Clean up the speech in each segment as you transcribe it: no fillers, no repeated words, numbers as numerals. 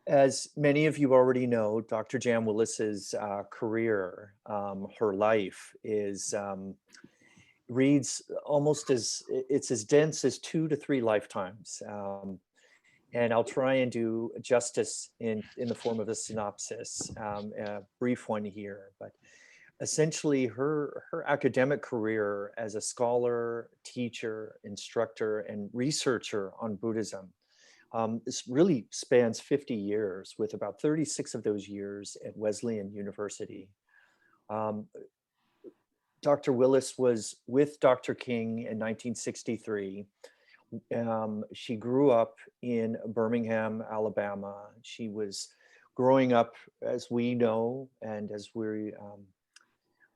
As many of you already know, Dr. Jan Willis's career, her life is reads almost as it's as dense as 2 to 3 lifetimes. And I'll try and do justice in the form of a synopsis, a brief one here. But essentially, her academic career as a scholar, teacher, instructor, and researcher on Buddhism, this really spans 50 years, with about 36 of those years at Wesleyan University. Um, Dr. Willis was with Dr. King in 1963. She grew up in Birmingham, Alabama. She was growing up, as we know, and as we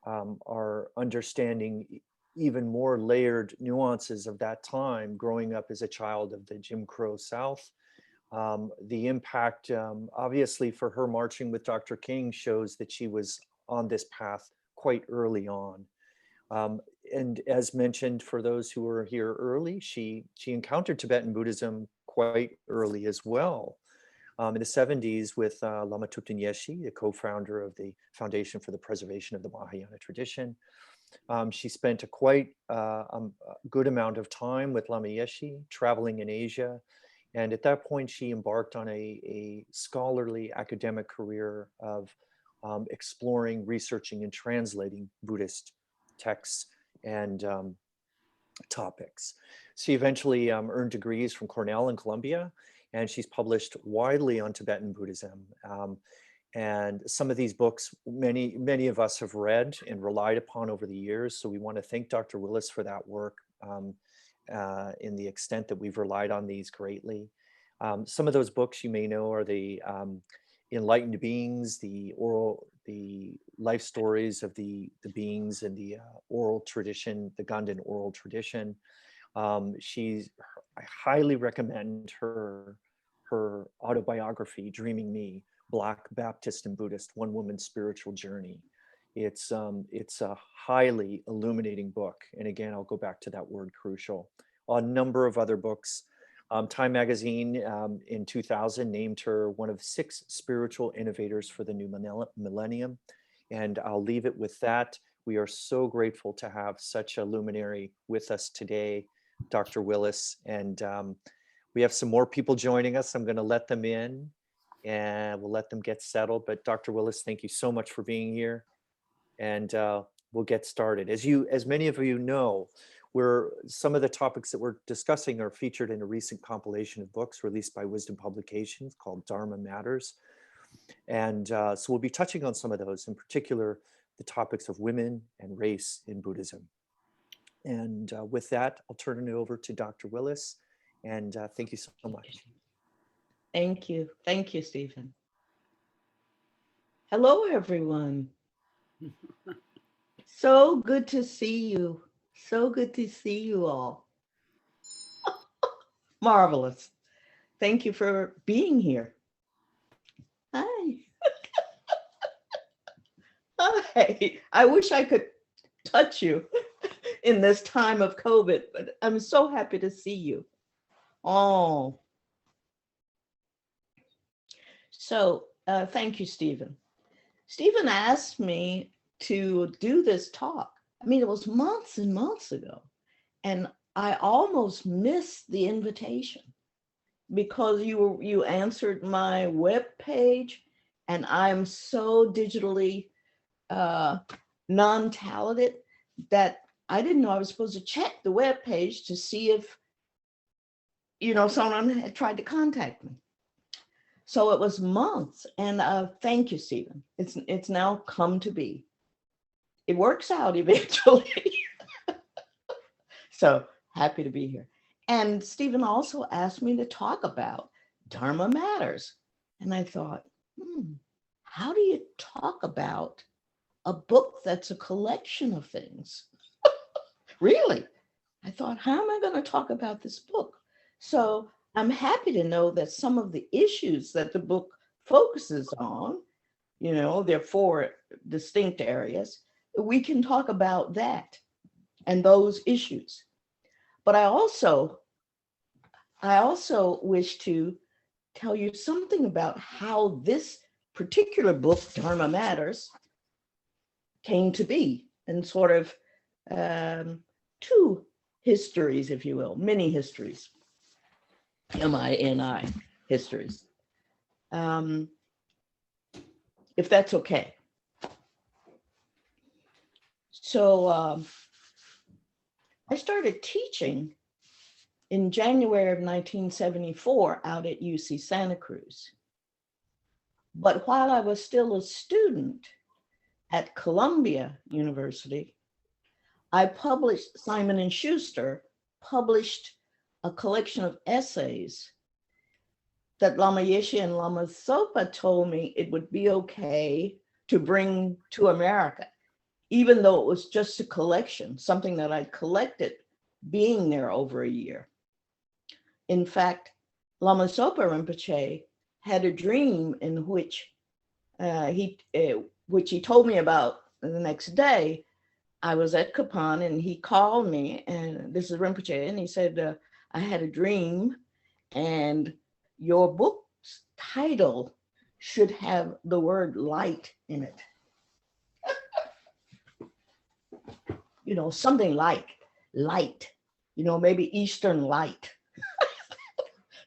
are understanding even more layered nuances of that time, growing up as a child of the Jim Crow South. The impact, obviously, for her marching with Dr. King shows that she was on this path quite early on. And as mentioned, for those who were here early, she encountered Tibetan Buddhism quite early as well. In the 70s with Lama Thupten Yeshe, the co-founder of the Foundation for the Preservation of the Mahayana Tradition. She spent a quite good amount of time with Lama Yeshe, traveling in Asia. And at that point, she embarked on a scholarly academic career of exploring, researching, and translating Buddhist texts and topics. She eventually earned degrees from Cornell and Columbia, and she's published widely on Tibetan Buddhism. And some of these books, many of us have read and relied upon over the years. So we want to thank Dr. Willis for that work in the extent that we've relied on these greatly. Some of those books you may know are the Enlightened Beings, the life stories of the beings in the oral tradition, the Ganden oral tradition. I highly recommend her autobiography, Dreaming Me, Black, Baptist, and Buddhist, One Woman's Spiritual Journey. It's a highly illuminating book. And again, I'll go back to that word crucial. A number of other books. Time Magazine in 2000 named her one of 6 spiritual innovators for the new millennium. And I'll leave it with that. We are so grateful to have such a luminary with us today, Dr. Willis. And we have some more people joining us. I'm going to let them in and we'll let them get settled. But Dr. Willis, thank you so much for being here. And we'll get started. As many of you know, some of the topics that we're discussing are featured in a recent compilation of books released by Wisdom Publications called Dharma Matters. And so we'll be touching on some of those, in particular, the topics of women and race in Buddhism. And with that, I'll turn it over to Dr. Willis. And thank you so much. Thank you. Thank you, Stephen. Hello, everyone. So good to see you. So good to see you all. Marvelous. Thank you for being here. Hi. Hi. I wish I could touch you in this time of COVID, but I'm so happy to see you. Oh. So thank you, Stephen. Stephen asked me to do this talk. I mean, it was months and months ago, and I almost missed the invitation because you answered my web page, and I'm so digitally non-talented that I didn't know I was supposed to check the web page to see if someone had tried to contact me. So it was months, and thank you, Stephen. It's now come to be. It works out eventually. So happy to be here. And Stephen also asked me to talk about Dharma Matters. And I thought, how do you talk about a book that's a collection of things? Really? I thought, how am I going to talk about this book? So I'm happy to know that some of the issues that the book focuses on, there are 4 distinct areas. We can talk about that and those issues. But I also wish to tell you something about how this particular book, Dharma Matters, came to be, and sort of two histories, if you will, mini histories, MINI histories, if that's okay. So I started teaching in January of 1974 out at UC Santa Cruz. But while I was still a student at Columbia University, Simon & Schuster published a collection of essays that Lama Yeshe and Lama Zopa told me it would be okay to bring to America, even though it was just a collection, something that I collected being there over a year. In fact, Lama Zopa Rinpoche had a dream in which he told me about the next day. I was at Kapan and he called me, and this is Rinpoche, and he said, I had a dream and your book's title should have the word light in it. You know, something like light, you know, maybe Eastern light.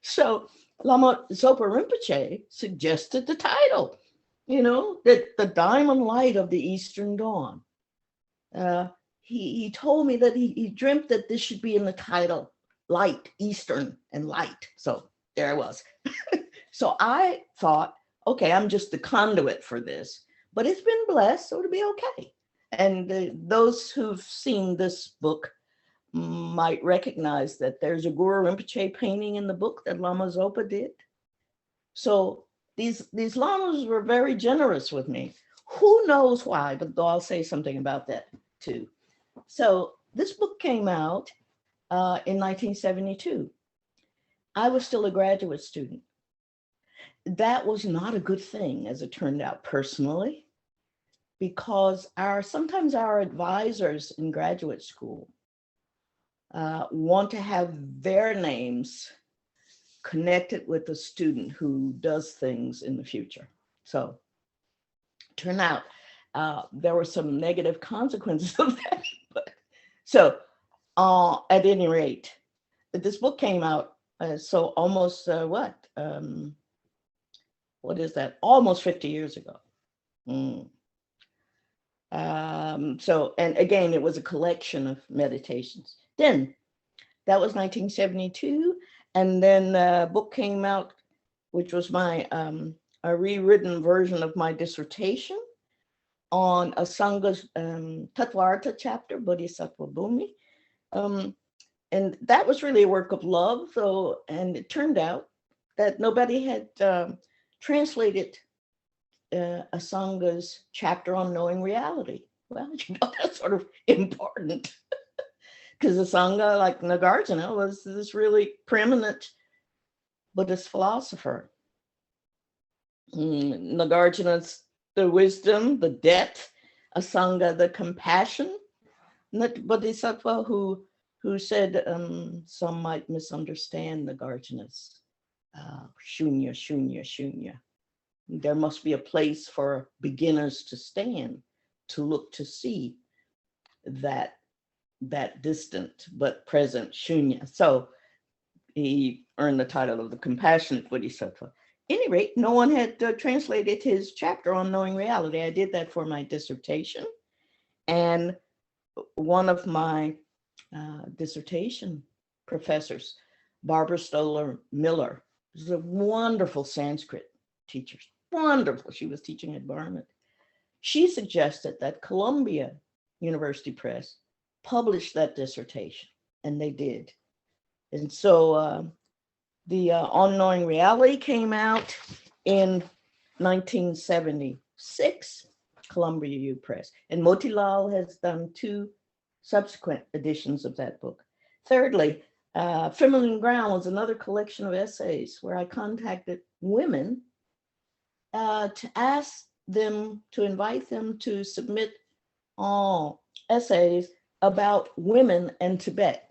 So Lama Zopa Rinpoche suggested the title, you know, that the diamond light of the Eastern dawn. He told me that he dreamt that this should be in the title, light, Eastern and light. So there I was. So I thought, okay, I'm just the conduit for this, but it's been blessed, so it'll be okay. And those who've seen this book might recognize that there's a Guru Rinpoche painting in the book that Lama Zopa did. So these lamas were very generous with me. Who knows why, but I'll say something about that too. So this book came out in 1972. I was still a graduate student. That was not a good thing, as it turned out personally, because sometimes our advisors in graduate school want to have their names connected with a student who does things in the future. So turned out there were some negative consequences of that. So at any rate, this book came out, so almost what is that? Almost 50 years ago. So, and again, it was a collection of meditations. Then that was 1972. And then a book came out, which was my a rewritten version of my dissertation on Asanga's Tattvartha chapter, Bodhisattva Bhumi. And that was really a work of love, though, and it turned out that nobody had translated Asanga's chapter on knowing reality. Well, you know, that's sort of important because Asanga, like Nagarjuna, was this really preeminent Buddhist philosopher. Nagarjuna's the wisdom, the depth, Asanga, the compassion, Bodhisattva who said some might misunderstand Nagarjuna's shunya, shunya, shunya. There must be a place for beginners to stand, to look to see that distant but present shunya. So he earned the title of the compassionate Bodhisattva. At any rate, no one had translated his chapter on knowing reality. I did that for my dissertation. And one of my dissertation professors, Barbara Stoller Miller, is a wonderful Sanskrit teacher, wonderful. She was teaching at Barnet. She suggested that Columbia University Press publish that dissertation, and they did. And so the On Knowing Reality came out in 1976, Columbia U Press, and Motilal has done 2 subsequent editions of that book. Thirdly, Feminine Ground was another collection of essays where I contacted women to ask them, to invite them to submit essays about women and Tibet.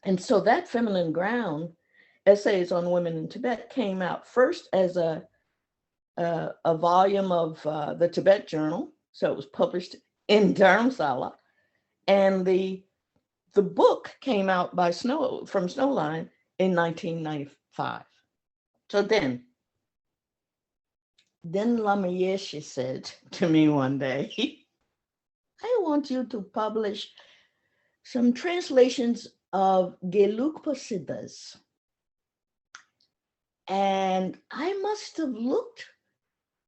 And so that Feminine Ground Essays on Women in Tibet came out first as a volume of the Tibet Journal. So it was published in Dharamsala. And the book came out by from Snowline in 1995. So then Lama Yeshe said to me one day, I want you to publish some translations of Gelugpa Siddhas. And I must have looked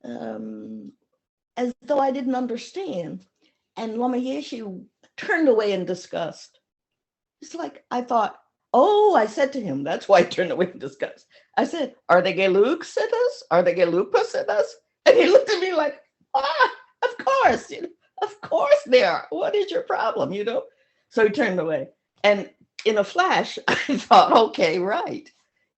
as though I didn't understand. And Lama Yeshe turned away in disgust. It's like, I thought, oh, I said to him, that's why I turned away in disgust. I said, are they Gelug Siddhas? Are they Gelugpa Siddhas? And he looked at me like, of course, of course they are. What is your problem, So he turned away. And in a flash, I thought, okay, right.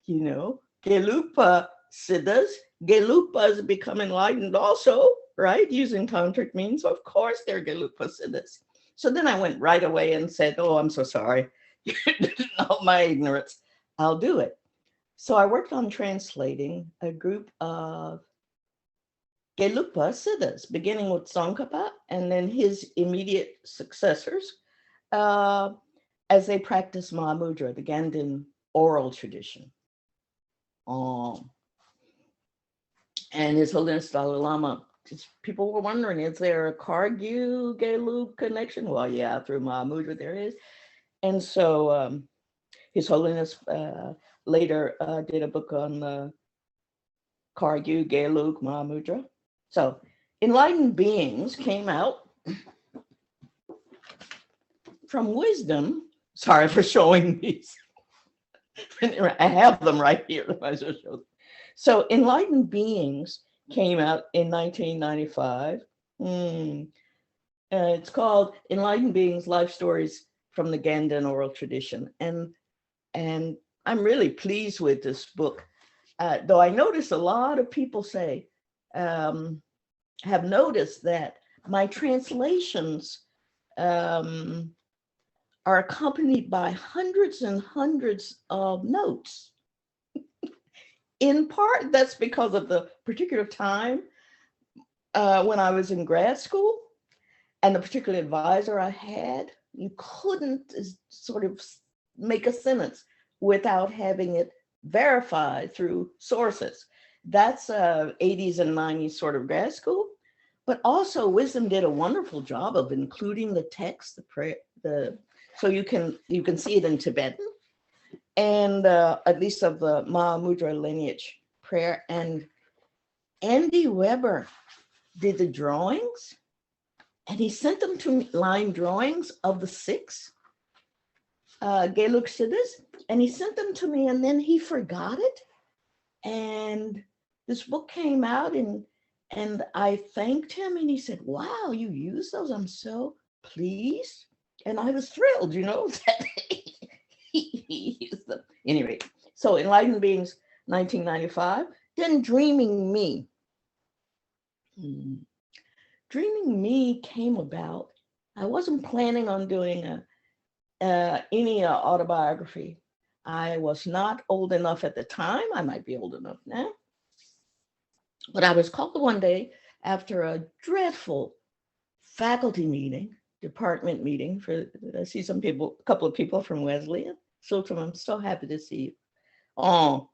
Gelugpa Siddhas, Gelugpas become enlightened also, right? Using tantric means, of course they're Gelugpa Siddhas. So then I went right away and said, oh, I'm so sorry. You didn't know my ignorance. I'll do it. So I worked on translating a group of Gelugpa Siddhas, beginning with Tsongkhapa and then his immediate successors, as they practice Mahamudra, the Ganden oral tradition. And His Holiness Dalai Lama, people were wondering, is there a Kargyu Gelug connection? Well, yeah, through Mahamudra there is. And so His Holiness later did a book on the Kargyu Gelug Mahamudra. So enlightened beings came out from wisdom. Sorry for showing these. I have them right here. So enlightened beings came out in 1995. It's called Enlightened Beings, Life Stories from the Ganden Oral Tradition. And I'm really pleased with this book, though I notice a lot of people say, have noticed that my translations are accompanied by hundreds and hundreds of notes. In part, that's because of the particular time when I was in grad school and the particular advisor I had. You couldn't sort of make a sentence without having it verified through sources. That's 80s and 90s sort of grad school. But also Wisdom did a wonderful job of including the text, the prayer, so you can see it in Tibetan, and at least of the Mahamudra lineage prayer. And Andy Weber did the drawings, and he sent them to me, line drawings of the 6 Gelug Siddhas, and he sent them to me, and then he forgot it. And this book came out, and I thanked him, and he said, wow, you used those? I'm so pleased. And I was thrilled, that he used them. Anyway, so Enlightened Beings, 1995. Then Dreaming Me. Dreaming Me came about. I wasn't planning on doing any autobiography. I was not old enough at the time. I might be old enough now. But I was called one day after a dreadful faculty meeting, department meeting. I see a couple of people from Wesleyan. Sultan, I'm so happy to see you.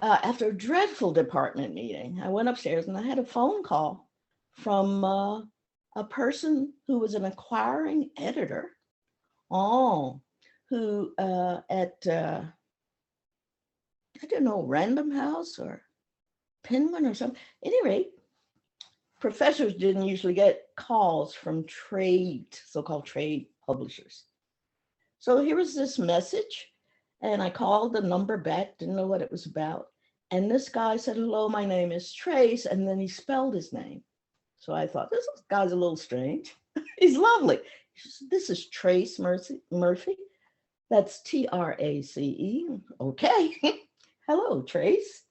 After a dreadful department meeting, I went upstairs and I had a phone call from a person who was an acquiring editor, who at, I don't know, Random House or Penguin or something. At any rate, professors didn't usually get calls from so-called trade publishers. So here was this message, and I called the number back, didn't know what it was about. And this guy said, hello, my name is Trace, and then he spelled his name. So I thought, this guy's a little strange. He's lovely. He said, this is Trace Murphy. That's Trace. Okay. Hello, Trace.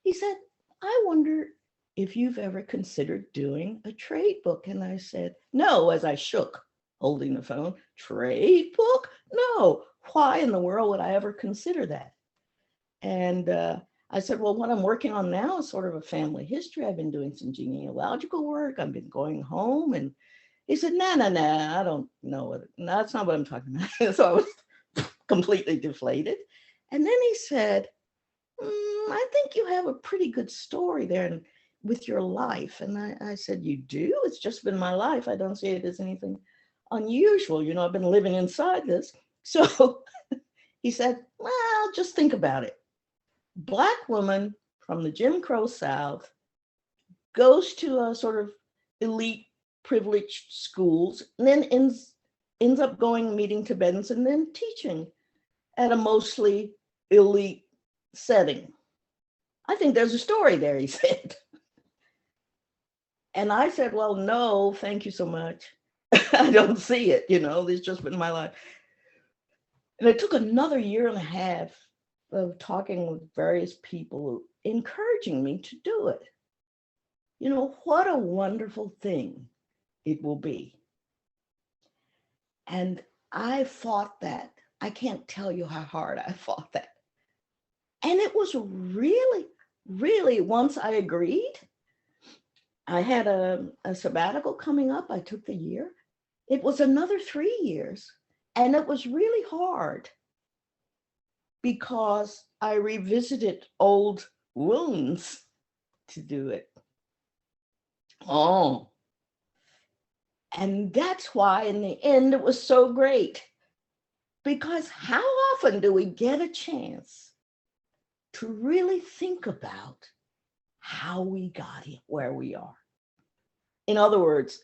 He said, I wonder if you've ever considered doing a trade book. And I said, no, as I shook, holding the phone. Trade book? No. Why in the world would I ever consider that? And I said, well, what I'm working on now is sort of a family history. I've been doing some genealogical work. I've been going home. And he said, no, I don't know it. No, that's not what I'm talking about. So I was completely deflated. And then he said, I think you have a pretty good story there with your life. And I said, you do? It's just been my life. I don't see it as anything unusual. You know, I've been living inside this. So he said, well, just think about it. Black woman from the Jim Crow South goes to a sort of elite privileged schools and then ends up going meeting Tibetans and then teaching at a mostly elite setting. I think there's a story there, he said. And I said, well, no, thank you so much. I don't see it, you know, it's just been my life. And it took another year and a half of talking with various people encouraging me to do it. You know, what a wonderful thing it will be. And I fought that. I can't tell you how hard I fought that. And it was really, really, once I agreed, I had a sabbatical coming up. I took the year. It was another 3 years. And it was really hard because I revisited old wounds to do it. Oh, and that's why in the end it was so great, because how often do we get a chance to really think about how we got here, where we are? In other words,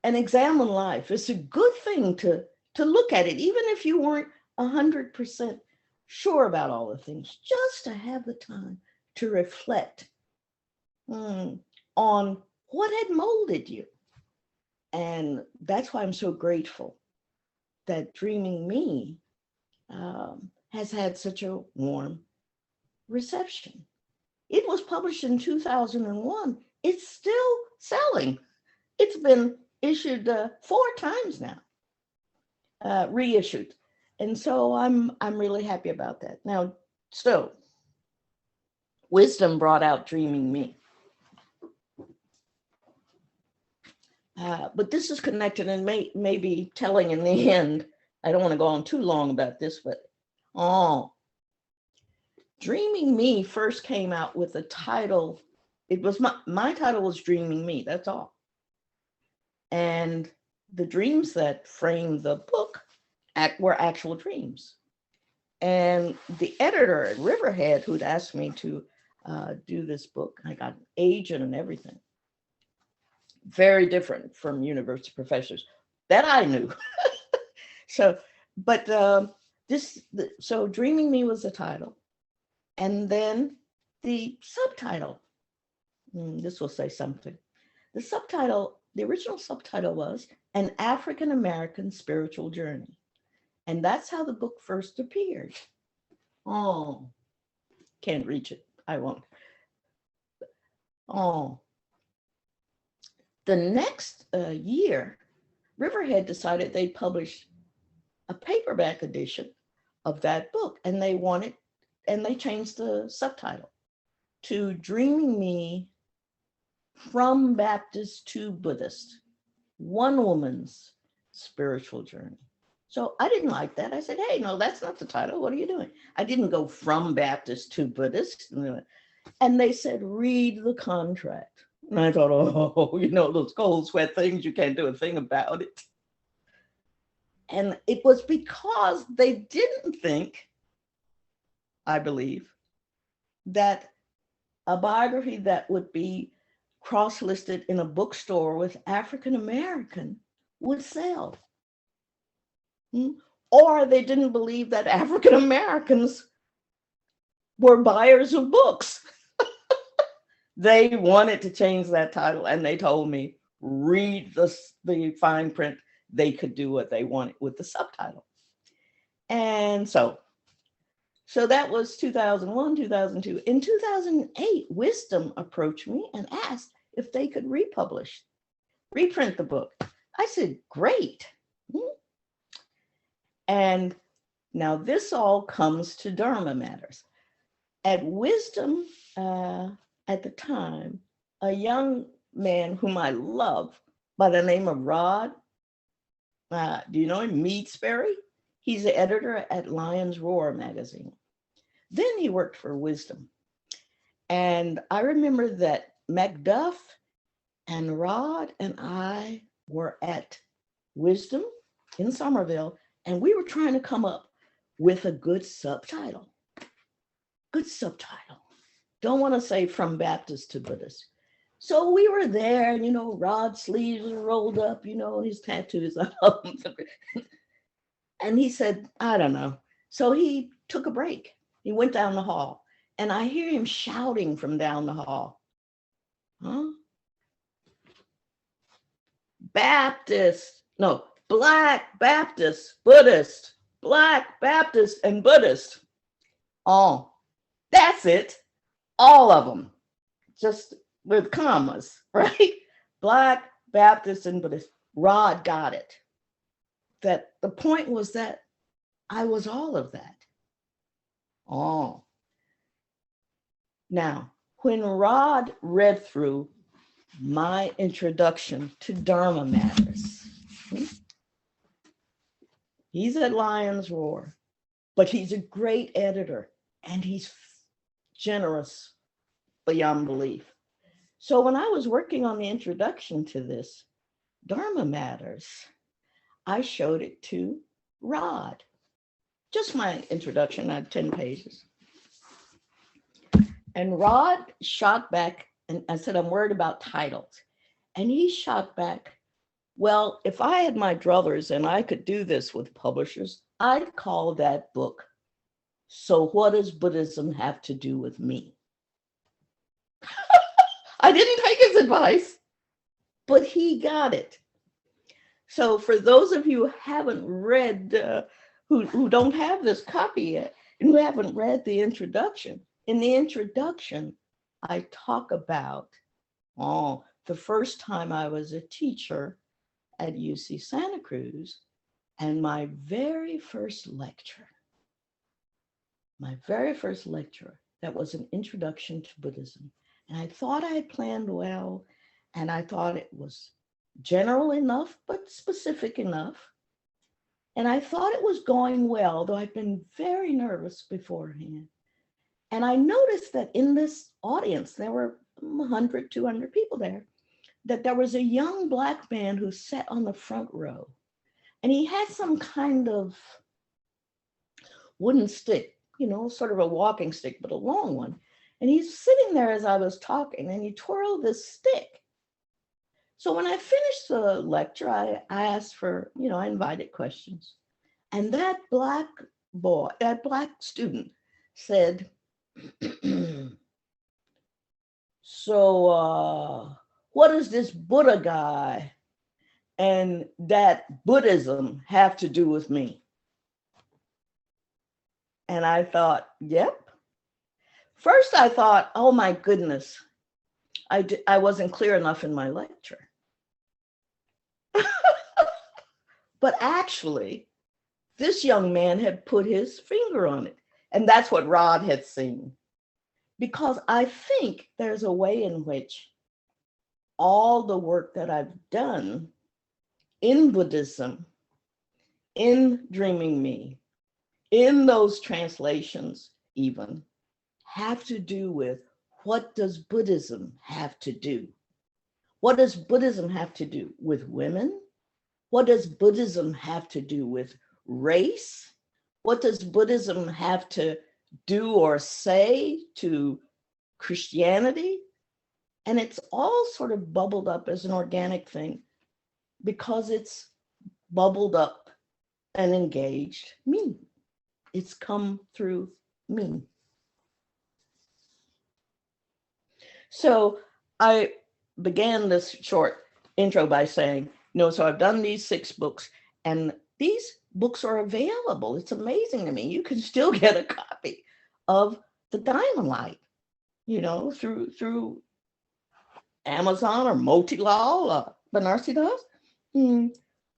and examine life. It's a good thing to look at it, even if you weren't 100% sure about all the things, just to have the time to reflect on what had molded you. And that's why I'm so grateful that Dreaming Me has had such a warm reception. It was published in 2001. It's still selling. It's been issued 4 times now, reissued. And so I'm really happy about that. Now, so wisdom brought out Dreaming Me. But this is connected and may be telling in the end. I don't want to go on too long about this, but Dreaming Me first came out with a title. It was my title was Dreaming Me, that's all. And the dreams that framed the book were actual dreams. And the editor at Riverhead, who'd asked me to do this book, I got an agent and everything. Very different from university professors that I knew. So Dreaming Me was the title. And then the subtitle, this will say something. The original subtitle was An African-American Spiritual Journey. And that's how the book first appeared. Oh, can't reach it. I won't. Oh. The next year, Riverhead decided they'd publish a paperback edition of that book. And they changed the subtitle to Dreaming Me from Baptist to Buddhist, One Woman's Spiritual Journey. So I didn't like that. I said, hey, no, that's not the title. What are you doing? I didn't go from Baptist to Buddhist. And they said, read the contract. And I thought, oh, you know, those cold sweat things, you can't do a thing about it. And it was because they didn't think, I believe, that a biography that would be cross-listed in a bookstore with African American would sell. Or they didn't believe that African Americans were buyers of books. They wanted to change that title, and they told me, read the fine print. They could do what they wanted with the subtitle. And so that was 2001, 2002. In 2008, Wisdom approached me and asked if they could reprint the book. I said, great. And Now, this all comes to Dharma Matters. At Wisdom, at the time, a young man whom I love by the name of Rod, do you know him? Meadsbury? He's the editor at Lion's Roar magazine. Then he worked for Wisdom. And I remember that Macduff and Rod and I were at Wisdom in Somerville, and we were trying to come up with a good subtitle. Good subtitle. Don't want to say From Baptist to Buddhist. So we were there, and, Rod's sleeves were rolled up, and his tattoos. And he said, I don't know. So he took a break. He went down the hall, and I hear him shouting from down the hall. Huh? Baptist, no, Black Baptist, Buddhist, Black Baptist and Buddhist. Oh, that's it. All of them, just with commas, right? Black Baptist and Buddhist. Rod got it. That the point was that I was all of that. Oh. Now, when Rod read through my introduction to Dharma Matters, he's at Lion's Roar, but he's a great editor and he's generous beyond belief. So when I was working on the introduction to this Dharma Matters, I showed it to Rod. Just my introduction, I had 10 pages. And Rod shot back, and I said, I'm worried about titles. And he shot back, well, if I had my druthers and I could do this with publishers, I'd call that book, So What Does Buddhism Have to Do with Me? I didn't take his advice, but he got it. So for those of you who haven't read, who don't have this copy yet, and who haven't read the introduction, in the introduction, I talk about, the first time I was a teacher at UC Santa Cruz, and my very first lecture, that was an introduction to Buddhism. And I thought I had planned well, and I thought it was general enough, but specific enough. And I thought it was going well, though I'd been very nervous beforehand. And I noticed that in this audience, there were 100, 200 people there, that there was a young Black man who sat on the front row. And he had some kind of wooden stick, sort of a walking stick, but a long one. And he's sitting there as I was talking, and he twirled this stick. So when I finished the lecture, I asked for, I invited questions. And that Black student said, so what does this Buddha guy and that Buddhism have to do with me? And I thought, yep. First I thought, oh my goodness, I wasn't clear enough in my lecture. But actually, this young man had put his finger on it. And that's what Rod had seen. Because I think there's a way in which all the work that I've done in Buddhism, in Dreaming Me, in those translations even, have to do with what does Buddhism have to do? What does Buddhism have to do with women? What does Buddhism have to do with race? What does Buddhism have to do or say to Christianity? And it's all sort of bubbled up as an organic thing because it's bubbled up and engaged me. It's come through me. So I began this short intro by saying, so I've done these 6 books, and these books are available. It's amazing to me. You can still get a copy of The Diamond Light, through Amazon or Motilal, Banarsi Das.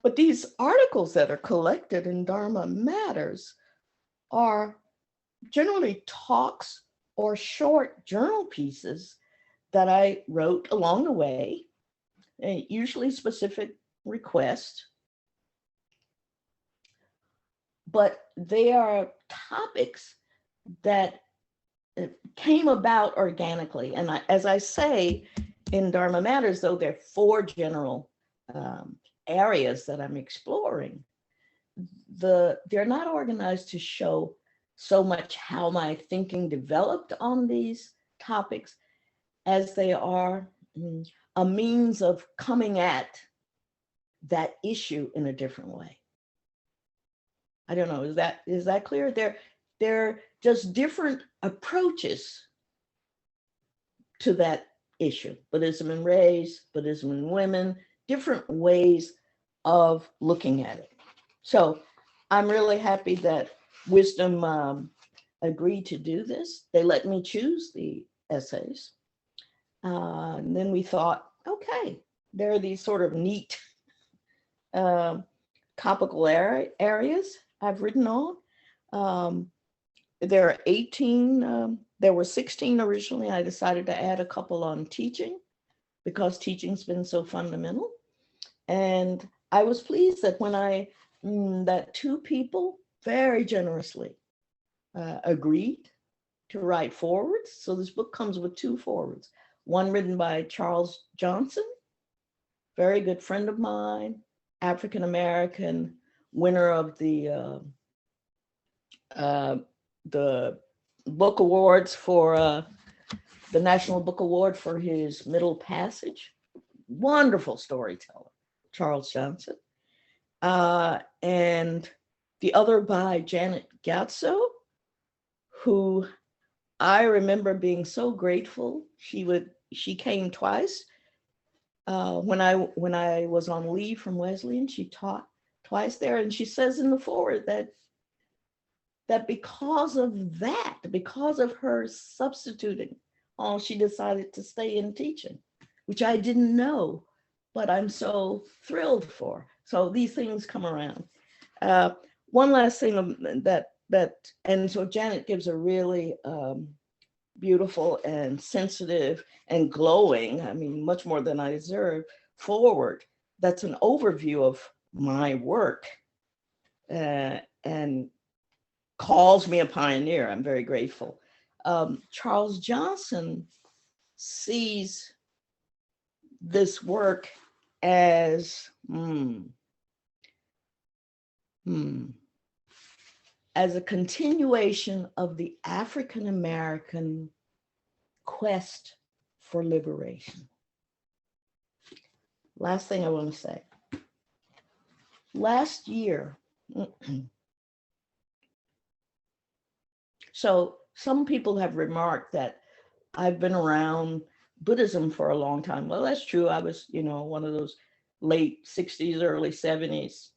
But these articles that are collected in Dharma Matters are generally talks or short journal pieces that I wrote along the way, usually specific requests, but they are topics that came about organically. And as I say in Dharma Matters, though there are 4 general areas that I'm exploring, they're not organized to show so much how my thinking developed on these topics as they are a means of coming at that issue in a different way. I don't know, is that clear? They're just different approaches to that issue. Buddhism and race, Buddhism and women, different ways of looking at it. So I'm really happy that Wisdom agreed to do this. They let me choose the essays. And then we thought, okay, there are these sort of neat topical areas I've written on. There are 18, there were 16 originally. I decided to add a couple on teaching because teaching's been so fundamental. And I was pleased that that 2 people very generously agreed to write forwards. So this book comes with 2 forwards, one written by Charles Johnson, very good friend of mine, African-American, winner of the book awards for the National Book Award for his Middle Passage. Wonderful storyteller, Charles Johnson. And the other by Janet Gatso, who I remember being so grateful. She came twice. When I was on leave from Wesleyan, she taught twice there, and she says in the foreword that because of that, because of her substituting, she decided to stay in teaching, which I didn't know, but I'm so thrilled for. So these things come around. One last thing and so Janet gives a really beautiful and sensitive and glowing, I mean, much more than I deserve, forward. That's an overview of my work and calls me a pioneer. I'm very grateful. Charles Johnson sees this work as as a continuation of the African-American quest for liberation. Last thing I want to say. Last year, so some people have remarked that I've been around Buddhism for a long time. Well, that's true. I was, one of those late 60s, early 70s,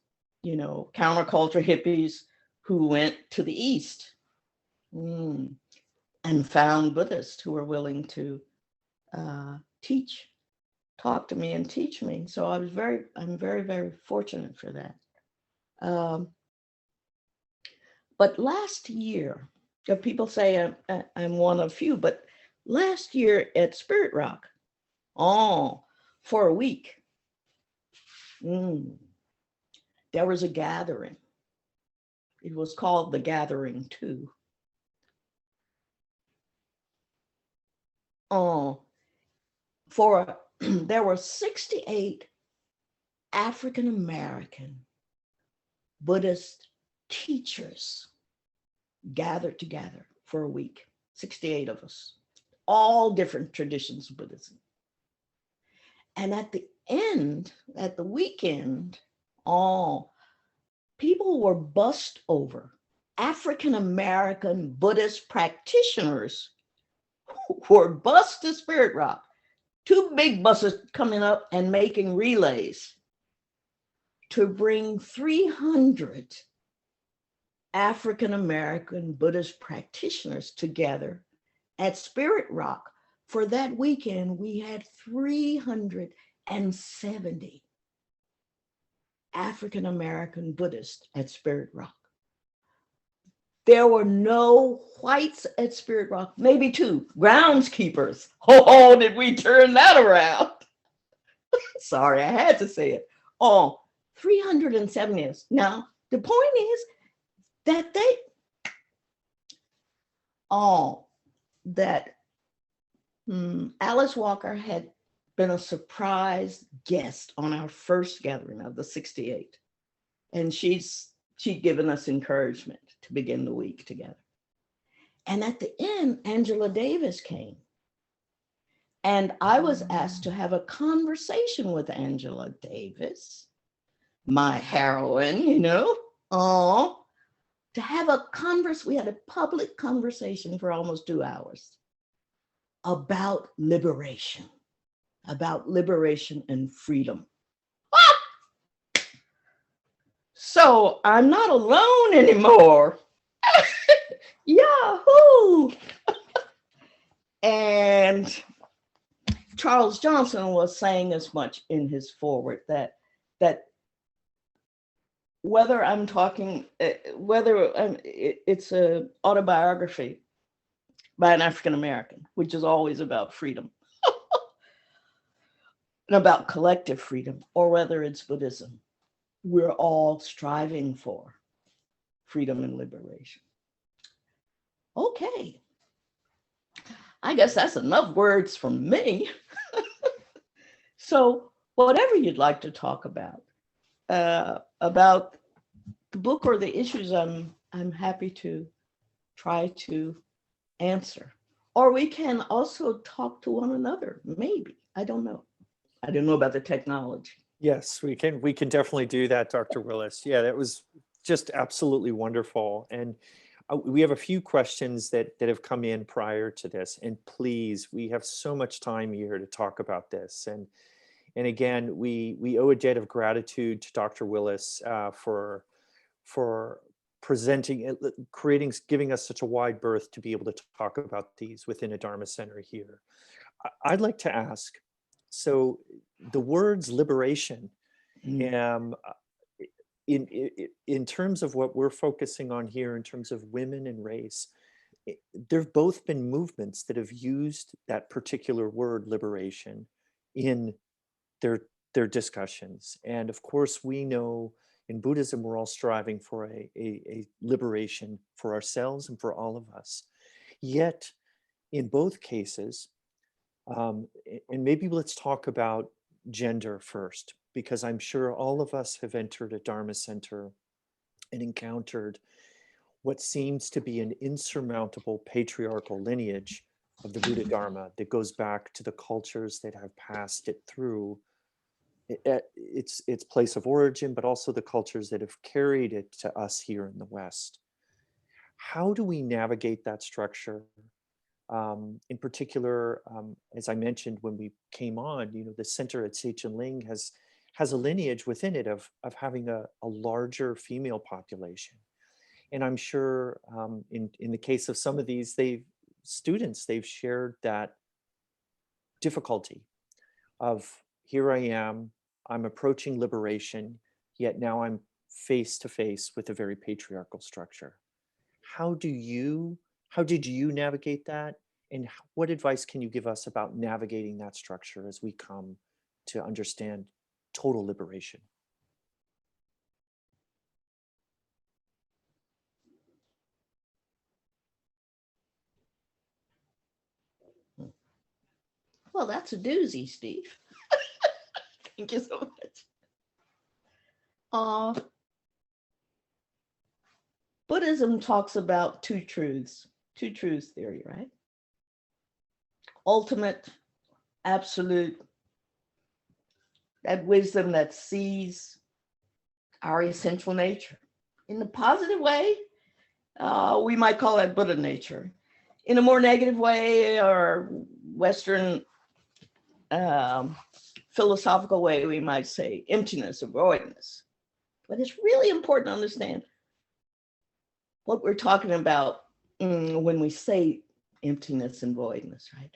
counterculture hippies who went to the East and found Buddhists who were willing to talk to me and teach me. So I'm very, very fortunate for that. But last year, people say I'm one of few, but last year at Spirit Rock, for a week, there was a gathering. It was called the Gathering 2. There were 68 African-American Buddhist teachers gathered together for a week, 68 of us, all different traditions of Buddhism. And at the weekend, people were bussed over. African-American Buddhist practitioners were bussed to Spirit Rock. 2 big buses coming up and making relays to bring 300 African-American Buddhist practitioners together at Spirit Rock. For that weekend, we had 370 African-American Buddhists at Spirit Rock. There were no whites at Spirit Rock, maybe two groundskeepers. Oh, did we turn that around? Sorry, I had to say it. Oh, 307 years. Now, the point is that Alice Walker had been a surprise guest on our first gathering of the 68. And she'd given us encouragement to begin the week together. And at the end, Angela Davis came. And I was asked to have a conversation with Angela Davis, my heroine, you know. To have a we had a public conversation for almost 2 hours about liberation and freedom. So I'm not alone anymore. Yahoo! And Charles Johnson was saying as much in his foreword that whether I'm talking, it's an autobiography by an African American, which is always about freedom and about collective freedom, or whether it's Buddhism, we're all striving for freedom and liberation. Okay, I guess that's enough words from me. So whatever you'd like to talk about the book or the issues, I'm happy to try to answer. Or we can also talk to one another, maybe. I don't know. I don't know about the technology. Yes, we can definitely do that, Dr. Willis. Yeah, that was just absolutely wonderful. And we have a few questions that have come in prior to this. And please, we have so much time here to talk about this. And again, we owe a debt of gratitude to Dr. Willis for presenting, giving us such a wide berth to be able to talk about these within a Dharma Center here. I'd like to ask, so the words liberation, in terms of what we're focusing on here, in terms of women and race, there've both been movements that have used that particular word liberation in their discussions. And of course, we know in Buddhism, we're all striving for a liberation for ourselves and for all of us. Yet, in both cases, and maybe let's talk about gender first, because I'm sure all of us have entered a Dharma center and encountered what seems to be an insurmountable patriarchal lineage of the Buddha Dharma that goes back to the cultures that have passed it through its place of origin, but also the cultures that have carried it to us here in the West. How do we navigate that structure? In particular, as I mentioned when we came on, the center at Tse Chen Ling has a lineage within it of having a larger female population. And I'm sure in the case of some of these students, they've shared that difficulty of, here I am, I'm approaching liberation, yet now I'm face to face with a very patriarchal structure. How did you navigate that? And what advice can you give us about navigating that structure as we come to understand total liberation? Well, that's a doozy, Steve. Thank you so much. Buddhism talks about two truths theory, right? Ultimate, absolute, that wisdom that sees our essential nature. In the positive way, we might call that Buddha nature. In a more negative way, or Western philosophical way, we might say emptiness or voidness. But it's really important to understand what we're talking about when we say emptiness and voidness, right?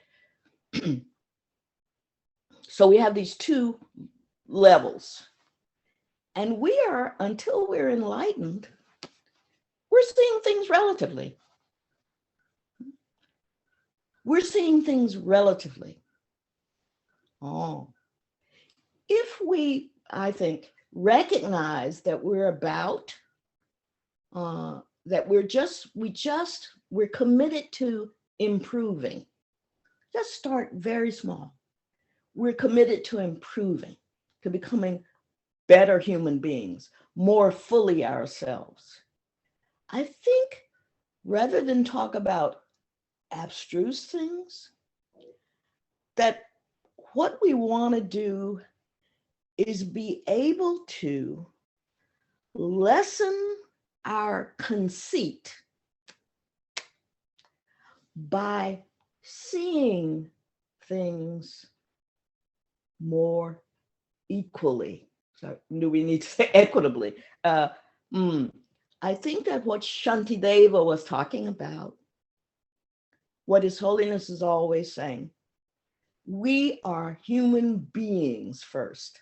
So we have these two levels. And until we're enlightened, we're seeing things relatively. We're seeing things relatively. Oh, if we, I think, recognize that we're about, that we're committed to improving. Just start very small. We're committed to improving, to becoming better human beings, more fully ourselves. I think rather than talk about abstruse things, that what we want to do is be able to lessen our conceit by seeing things more equally. So do we need to say equitably? I think that what Shantideva was talking about, what His Holiness is always saying, we are human beings first.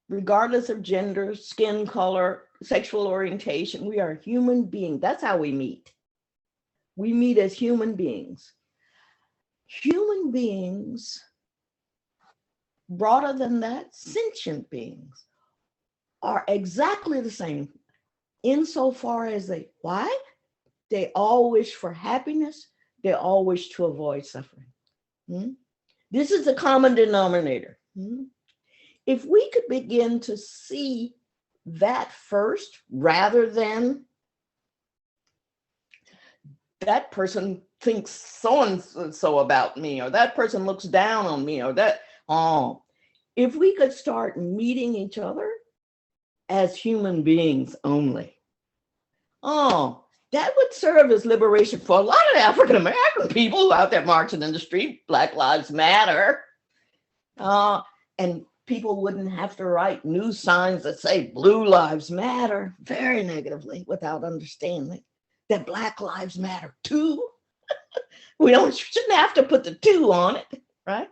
Regardless of gender, skin color, sexual orientation, we are human beings. That's how we meet. We meet as human beings. Human beings, broader than that, sentient beings, are exactly the same insofar as why? They all wish for happiness. They all wish to avoid suffering. This is the common denominator. If we could begin to see that first, rather than that person thinks so and so about me, or that person looks down on me, or that, if we could start meeting each other as human beings only, that would serve as liberation for a lot of the African American people out there marching in the street. Black Lives Matter. And people wouldn't have to write news signs that say Blue Lives Matter very negatively without understanding that Black Lives Matter too. We shouldn't have to put the two on it, right?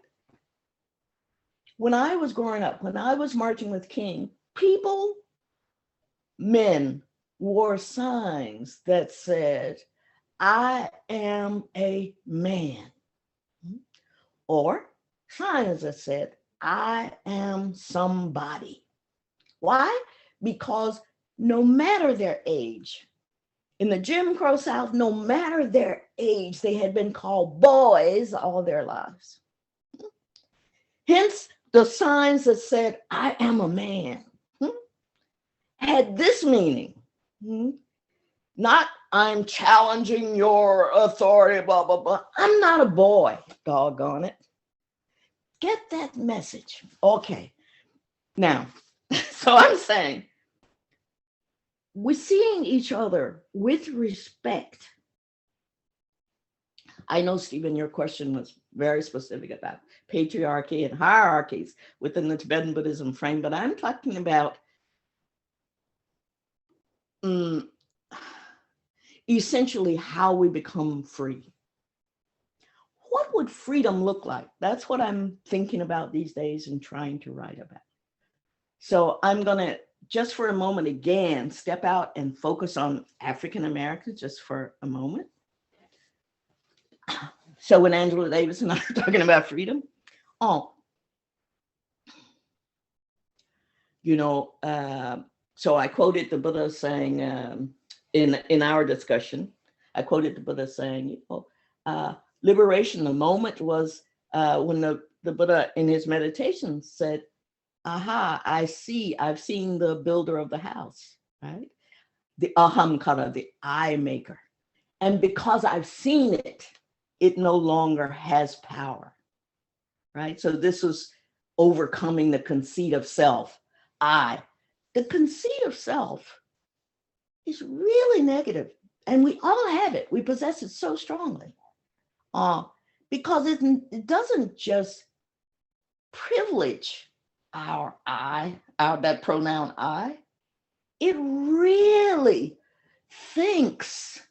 When I was growing up, when I was marching with King, men wore signs that said, I am a man. Or signs that said, I am somebody. Why? Because no matter their age, in the Jim Crow South, no matter their age, they had been called boys all their lives. Hence, the signs that said, I am a man, had this meaning. Not, I'm challenging your authority, blah, blah, blah. I'm not a boy, doggone it. Get that message. Okay. Now, so I'm saying, we're seeing each other with respect. I know, Stephen, your question was very specific about patriarchy and hierarchies within the Tibetan Buddhism frame, but I'm talking about essentially how we become free. What would freedom look like? That's what I'm thinking about these days and trying to write about. So I'm going to, just for a moment again, step out and focus on African Americans just for a moment. So when Angela Davis and I are talking about freedom, so I quoted the Buddha saying in our discussion, I quoted the Buddha saying, liberation, the moment was when the Buddha in his meditation said, aha, I've seen the builder of the house, right? The ahamkara, the I maker. And because I've seen it, it no longer has power, right? So this was overcoming the conceit of self, I. The conceit of self is really negative, and we all have it. We possess it so strongly because it doesn't just privilege our I, that pronoun I. It really thinks,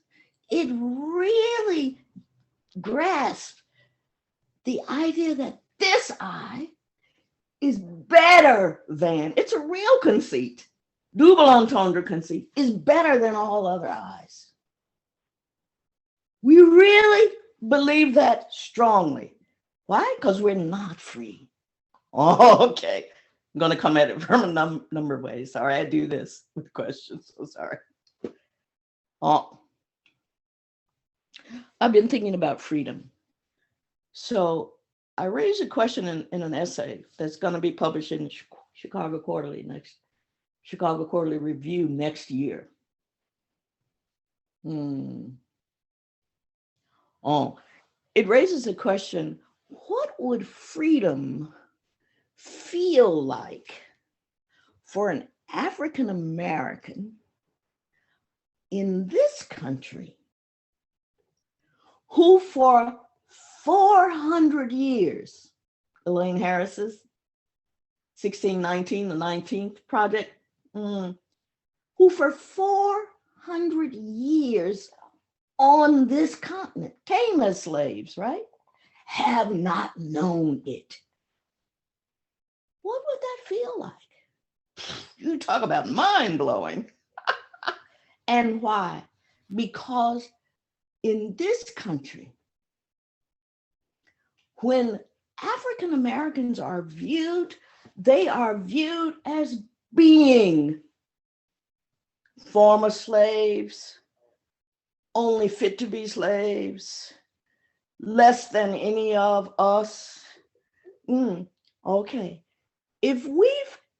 it really grasps the idea that this I is better than, it's a real conceit, double entendre conceit, is better than all other eyes. We really believe that strongly. Why? Because we're not free. Oh, okay. I'm going to come at it from a number of ways. Sorry, I do this with questions. So sorry. Oh, I've been thinking about freedom. So I raised a question in an essay that's going to be published in Chicago Quarterly Review next year. Oh, it raises the question, what would freedom feel like for an African American in this country who for 400 years, Elaine Harris's 1619, the 19th project, who for 400 years on this continent came as slaves, right? Have not known it. What would that feel like? You talk about mind-blowing. And why? Because in this country, when African Americans are viewed, they are viewed as being former slaves, only fit to be slaves, less than any of us. Okay. If we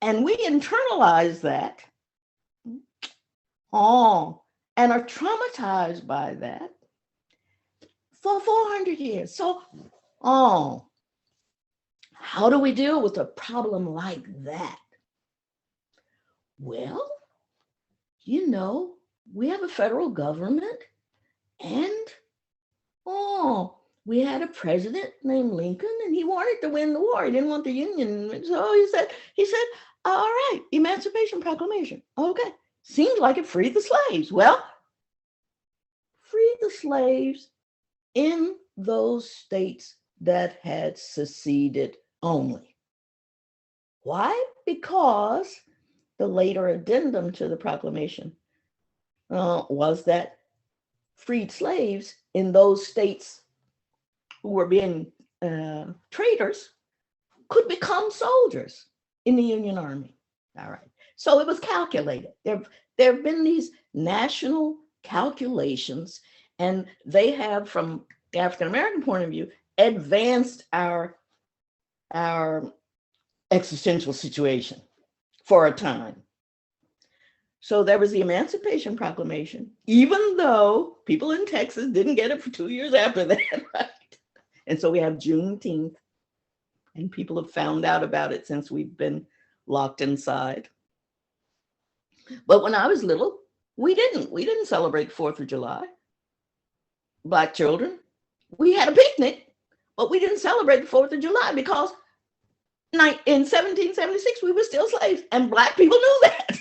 internalize that, and are traumatized by that for 400 years. So, how do we deal with a problem like that? Well, we have a federal government, and we had a president named Lincoln, and he wanted to win the war. He didn't want the Union. So he said, all right, Emancipation Proclamation. Okay, seems like it freed the slaves. Well, freed the slaves in those states that had seceded only. Why? Because the later addendum to the proclamation was that freed slaves in those states who were being traitors could become soldiers in the Union Army. All right. So it was calculated. There have been these national calculations, and they have, from the African American point of view, advanced our existential situation for a time. So there was the Emancipation Proclamation, even though people in Texas didn't get it for 2 years after that, right? And so we have Juneteenth, and people have found out about it since we've been locked inside. But when I was little, we didn't celebrate 4th of July. Black children, we had a picnic, but we didn't celebrate the 4th of July because in 1776, we were still slaves, and Black people knew that,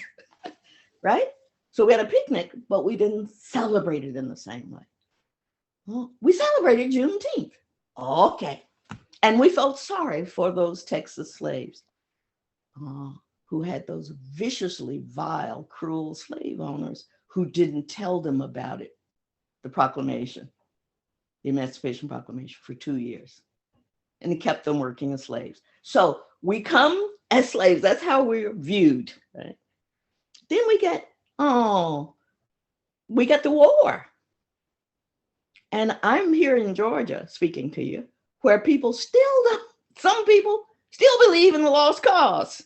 right? So we had a picnic, but we didn't celebrate it in the same way. Well, we celebrated Juneteenth. Okay. And we felt sorry for those Texas slaves who had those viciously vile, cruel slave owners who didn't tell them about it, the proclamation, the Emancipation Proclamation, for 2 years. And it kept them working as slaves. So we come as slaves. That's how we're viewed, right? Then we get the war. And I'm here in Georgia speaking to you, where some people still believe in the lost cause.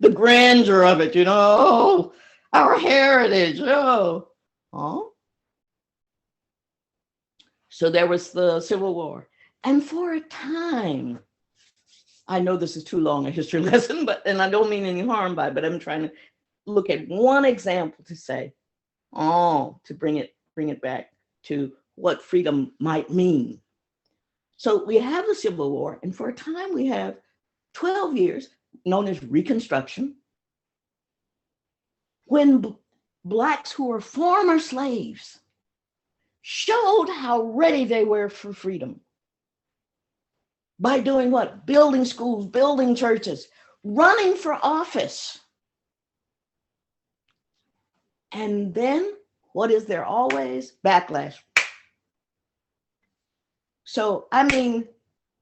The grandeur of it, our heritage. So there was the Civil War. And for a time, I know this is too long a history lesson, and I don't mean any harm by it, but I'm trying to look at one example to say, to bring it back to what freedom might mean. So we have the Civil War, and for a time we have 12 years known as Reconstruction, when Blacks who were former slaves showed how ready they were for freedom by doing what? Building schools, building churches, running for office, And then what is there always? Backlash. So, I mean,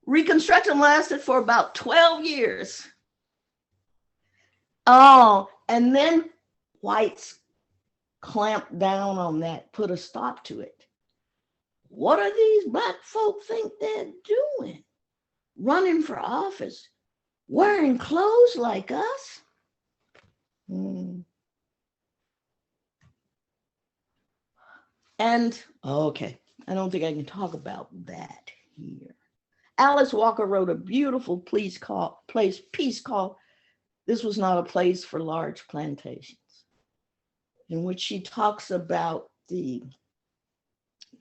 Reconstruction lasted for about 12 years. Oh, and then whites clamped down on that, put a stop to it. What are these Black folk think they're doing? Running for office, wearing clothes like us? And, okay, I don't think I can talk about that here. Alice Walker wrote a beautiful piece called This Was Not a Place for Large Plantations, in which she talks about the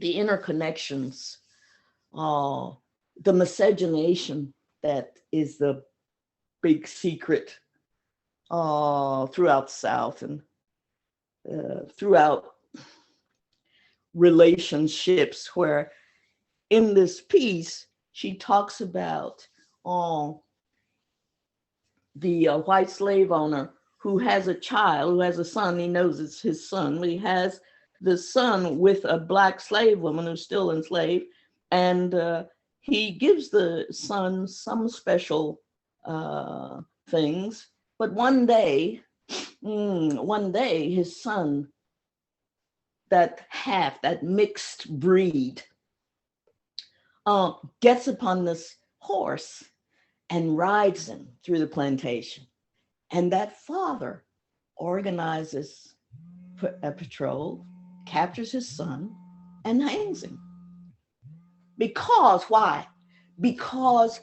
interconnections, the miscegenation that is the big secret throughout the South and throughout relationships, where in this piece, she talks about the white slave owner who has a child, who has a son, he knows it's his son. He has the son with a Black slave woman who's still enslaved, and he gives the son some special things. But one day, his son, that mixed breed, gets upon this horse and rides him through the plantation. And that father organizes a patrol, captures his son, and hangs him. Because, why? Because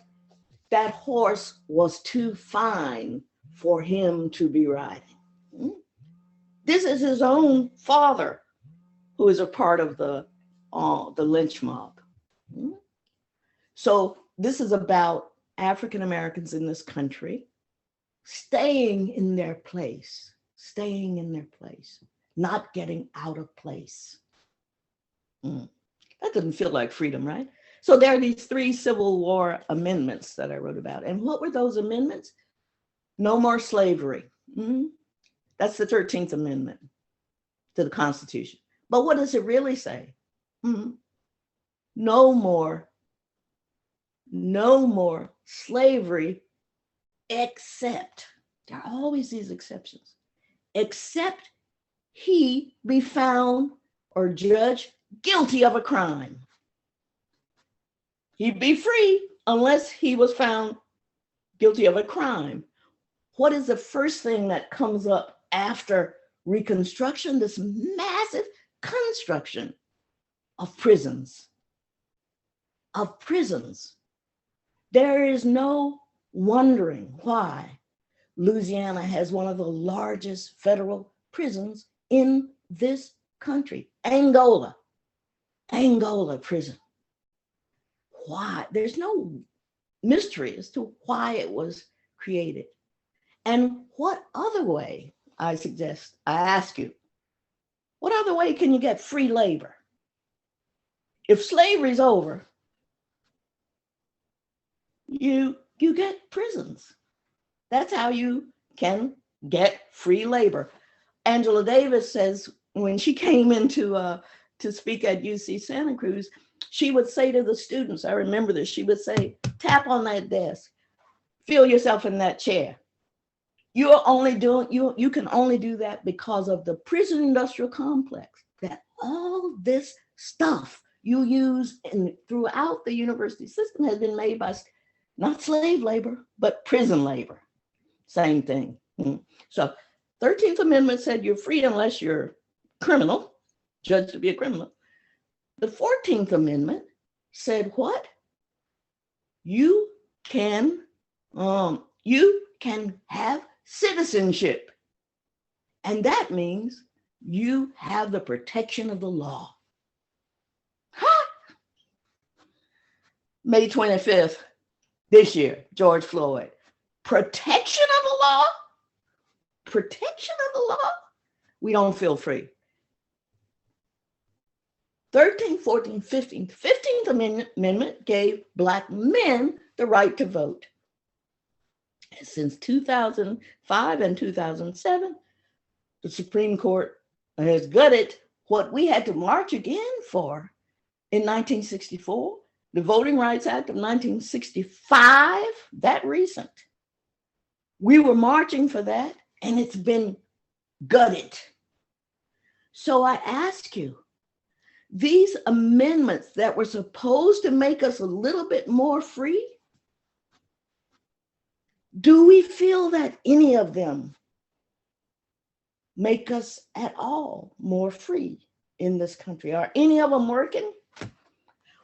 that horse was too fine for him to be riding. This is his own father who is a part of the lynch mob. So this is about African Americans in this country staying in their place, not getting out of place. That doesn't feel like freedom, right? So there are these 3 Civil War amendments that I wrote about. And what were those amendments? No more slavery. That's the 13th Amendment to the Constitution. But what does it really say? No more slavery, except, there are always these exceptions, except he be found or judged guilty of a crime. He'd be free unless he was found guilty of a crime. What is the first thing that comes up after Reconstruction? This massive construction of prisons. There is no wondering why Louisiana has one of the largest federal prisons in this country. Angola prison. Why? There's no mystery as to why it was created. And what other way, I ask you, what other way can you get free labor? If slavery's over, you get prisons. That's how you can get free labor. Angela Davis says when she came into to speak at UC Santa Cruz, she would say to the students, I remember this, she would say, tap on that desk, feel yourself in that chair. You can only do that because of the prison industrial complex, that all this stuff you use throughout the university system has been made by not slave labor, but prison labor. Same thing. So 13th Amendment said you're free unless you're criminal, judged to be a criminal. The 14th Amendment said what? You can have citizenship. And that means you have the protection of the law. May 25th, this year, George Floyd. Protection of the law? Protection of the law? We don't feel free. 13th, 14th, 15th. 15th Amendment gave Black men the right to vote. Since 2005 and 2007, the Supreme Court and has gutted what we had to march again for in 1964, the Voting Rights Act of 1965, that recent. We were marching for that, and it's been gutted. So I ask you, these amendments that were supposed to make us a little bit more free, do we feel that any of them make us at all more free in this country? Are any of them working?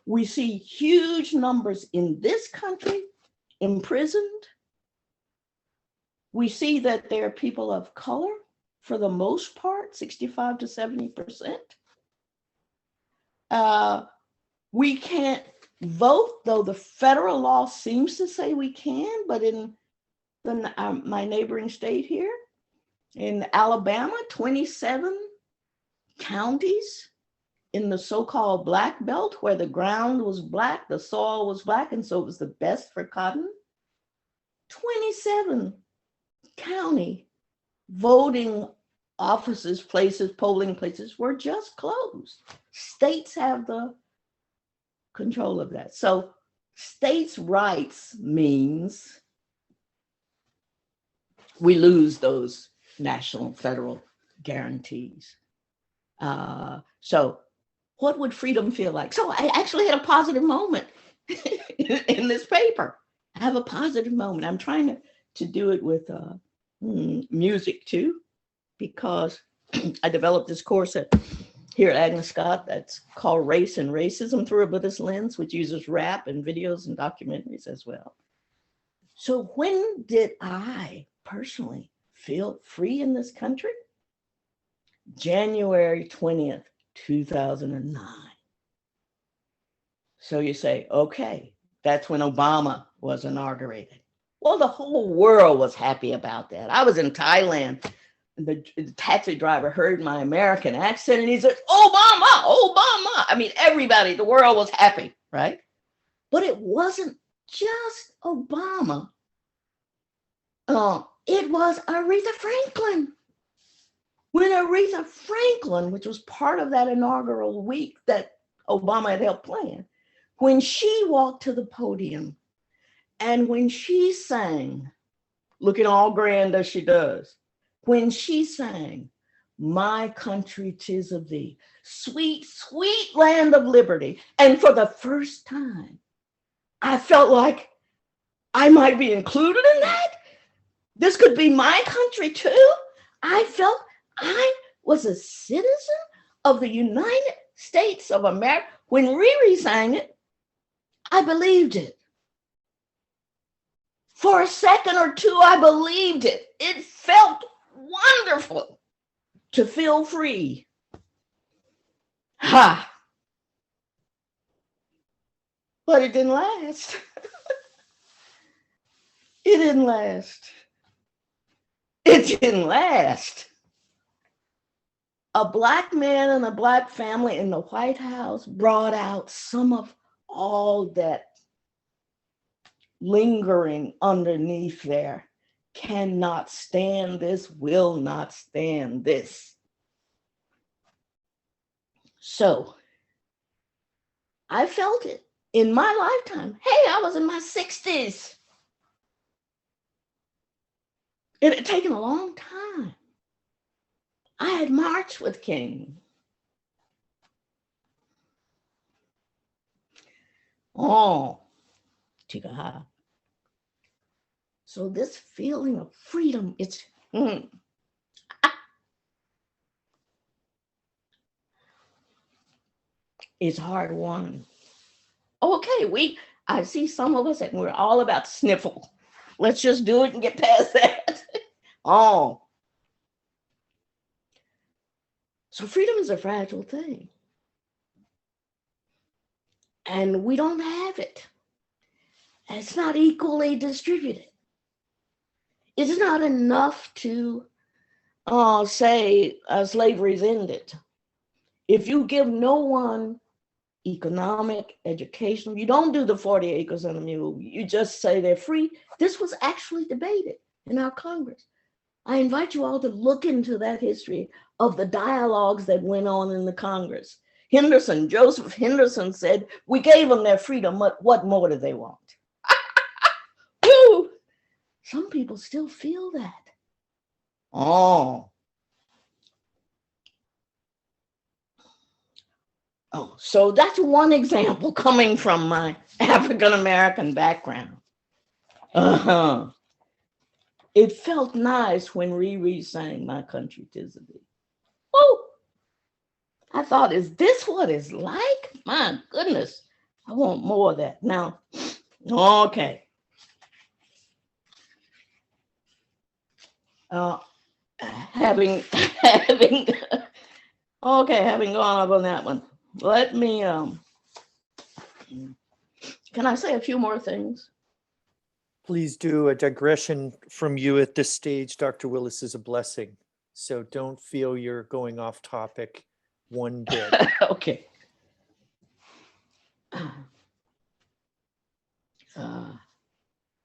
We see huge numbers in this country imprisoned. We see that there are people of color, for the most part, 65 to 70%. We can't vote, though the federal law seems to say we can, but in my neighboring state here, in Alabama, 27 counties in the so-called Black Belt, where the ground was Black, the soil was Black, and so it was the best for cotton. 27 county voting offices, places, polling places were just closed. States have the control of that. So states' rights means we lose those national, federal guarantees. So what would freedom feel like? So I actually had a positive moment in this paper. I have a positive moment. I'm trying to do it with music too, because I developed this course here at Agnes Scott that's called Race and Racism Through a Buddhist Lens, which uses rap and videos and documentaries as well. So when did I personally feel free in this country? January 20th, 2009. So you say, okay, that's when Obama was inaugurated. Well, the whole world was happy about that. I was in Thailand. The taxi driver heard my American accent and he said, Obama, Obama. I mean, everybody, the world was happy, right? But it wasn't just Obama. It was Aretha Franklin. When Aretha Franklin, which was part of that inaugural week that Obama had helped plan, when she walked to the podium and when she sang, looking all grand as she does, when she sang, my country 'tis of thee, sweet, sweet land of liberty. And for the first time, I felt like I might be included in that. This could be my country too. I felt I was a citizen of the United States of America. When Riri sang it, I believed it. For a second or two, I believed it. It felt wonderful to feel free. Ha! But it didn't last. It didn't last. It didn't last. A Black man and a Black family in the White House brought out some of all that lingering underneath there. Cannot stand this, will not stand this. So I felt it in my lifetime. Hey, I was in my 60s. It had taken a long time. I had marched with King. Oh, Tika. So this feeling of freedom, it's hard won. Okay, I see some of us and we're all about sniffle. Let's just do it and get past that. Oh. So freedom is a fragile thing. And we don't have it. And it's not equally distributed. It's not enough to say slavery's ended. If you give no one economic, educational, you don't do the 40 acres and a mule, you just say they're free. This was actually debated in our Congress. I invite you all to look into that history of the dialogues that went on in the Congress. Joseph Henderson said, we gave them their freedom. What more do they want? Woo! Some people still feel that. Oh, so that's one example coming from my African-American background. It felt nice when Riri sang My Country 'Tis of Thee. Oh, I thought, is this what it's like? My goodness, I want more of that. Now, okay. Having gone up on that one, let me, can I say a few more things? Please do. A digression from you at this stage, Dr. Willis, is a blessing. So don't feel you're going off topic one bit. Okay.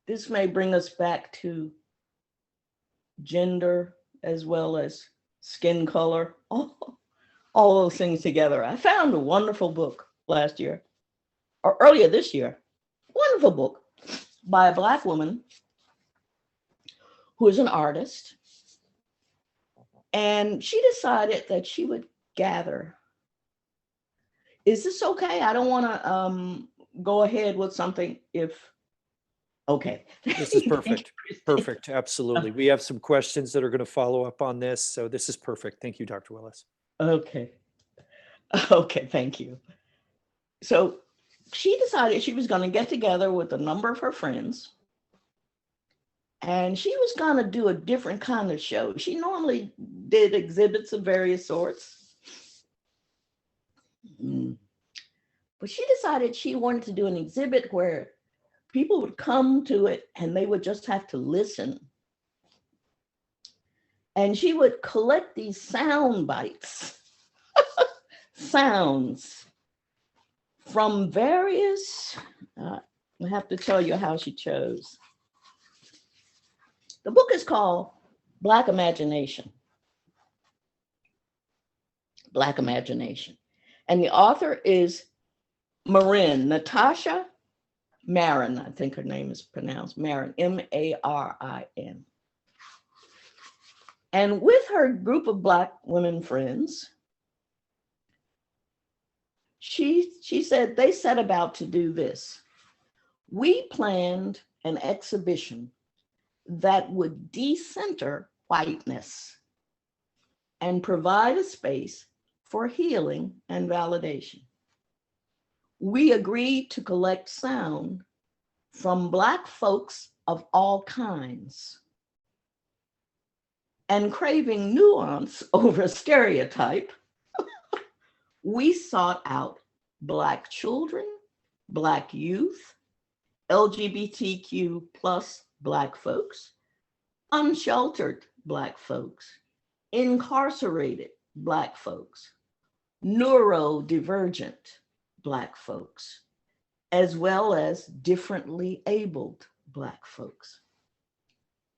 This may bring us back to gender as well as skin color, all those things together. I found a wonderful book last year, or earlier this year, wonderful book by a Black woman who is an artist. And she decided that she would gather. Is this okay? I don't want to go ahead with something if, okay. This is perfect. Perfect. Absolutely. We have some questions that are going to follow up on this. So this is perfect. Thank you, Dr. Willis. Okay. Okay, thank you. So she decided she was going to get together with a number of her friends, and she was going to do a different kind of show. She normally did exhibits of various sorts. But she decided she wanted to do an exhibit where people would come to it and they would just have to listen. And she would collect these sound bites, sounds from various, I have to tell you how she chose. The book is called Black Imagination. Black Imagination. And the author is Natasha Marin, I think her name is pronounced Marin, M-A-R-I-N. And with her group of Black women friends, she said they set about to do this. We planned an exhibition that would decenter whiteness and provide a space for healing and validation. We agreed to collect sound from Black folks of all kinds. And craving nuance over stereotype, we sought out Black children, Black youth, LGBTQ plus Black folks, unsheltered Black folks, incarcerated Black folks, neurodivergent Black folks, as well as differently abled Black folks.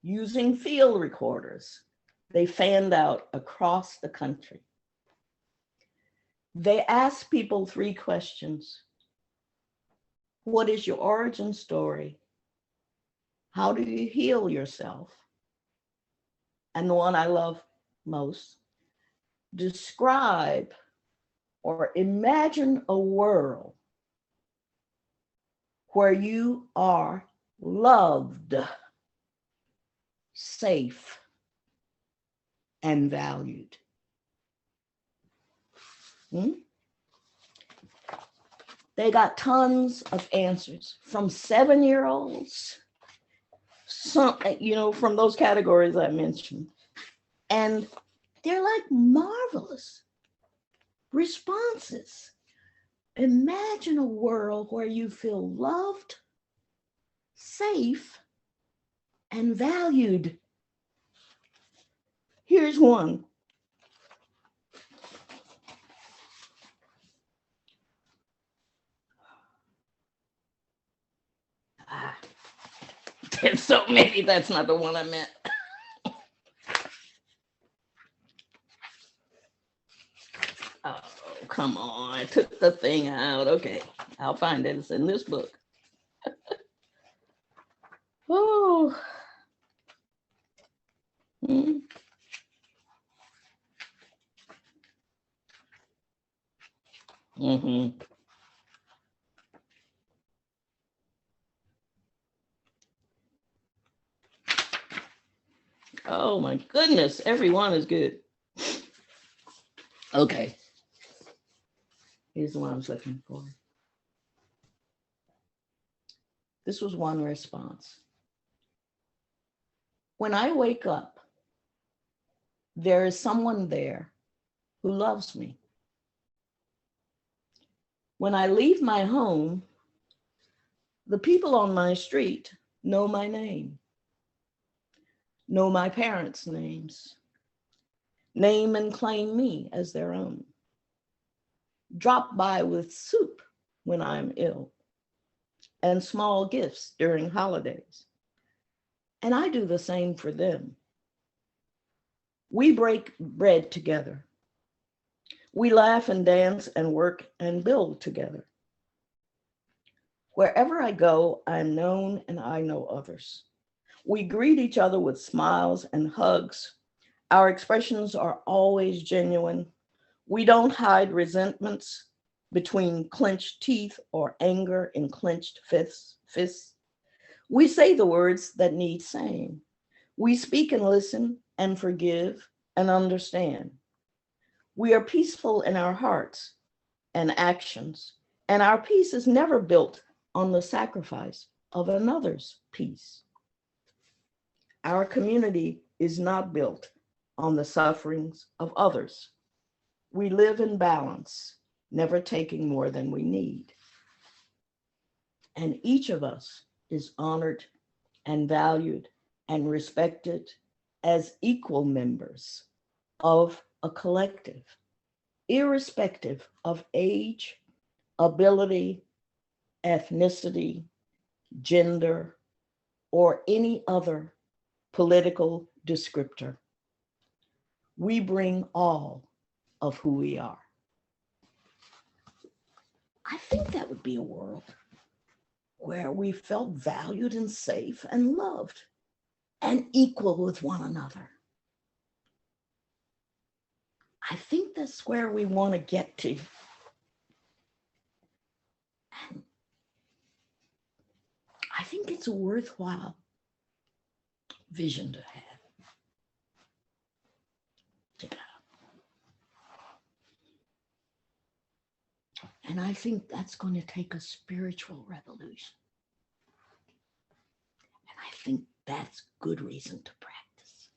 Using field recorders, they fanned out across the country. They asked people 3 questions. What is your origin story? How do you heal yourself? And the one I love most, describe or imagine a world where you are loved, safe, and valued. They got tons of answers from 7-year-olds, some, from those categories I mentioned. And they're like marvelous responses. Imagine a world where you feel loved, safe, and valued. Here's one. There's so many, that's not the one I meant. come on, I took the thing out. Okay, I'll find it. It's in this book. Oh. Mm. Mm-hmm. Oh my goodness, everyone is good. Okay. Here's the one I was looking for. This was one response. When I wake up, there is someone there who loves me. When I leave my home, the people on my street know my name, know my parents' names, name and claim me as their own, drop by with soup when I'm ill, and small gifts during holidays. And I do the same for them. We break bread together. We laugh and dance and work and build together. Wherever I go, I'm known and I know others. We greet each other with smiles and hugs. Our expressions are always genuine. We don't hide resentments between clenched teeth or anger in clenched fists. We say the words that need saying. We speak and listen and forgive and understand. We are peaceful in our hearts and actions, and our peace is never built on the sacrifice of another's peace. Our community is not built on the sufferings of others. We live in balance, never taking more than we need. And each of us is honored and valued and respected as equal members of a collective, irrespective of age, ability, ethnicity, gender, or any other political descriptor. We bring all of who we are. I think that would be a world where we felt valued and safe and loved and equal with one another. I think that's where we want to get to. And I think it's a worthwhile vision to have. And I think that's going to take a spiritual revolution. And I think that's good reason to practice.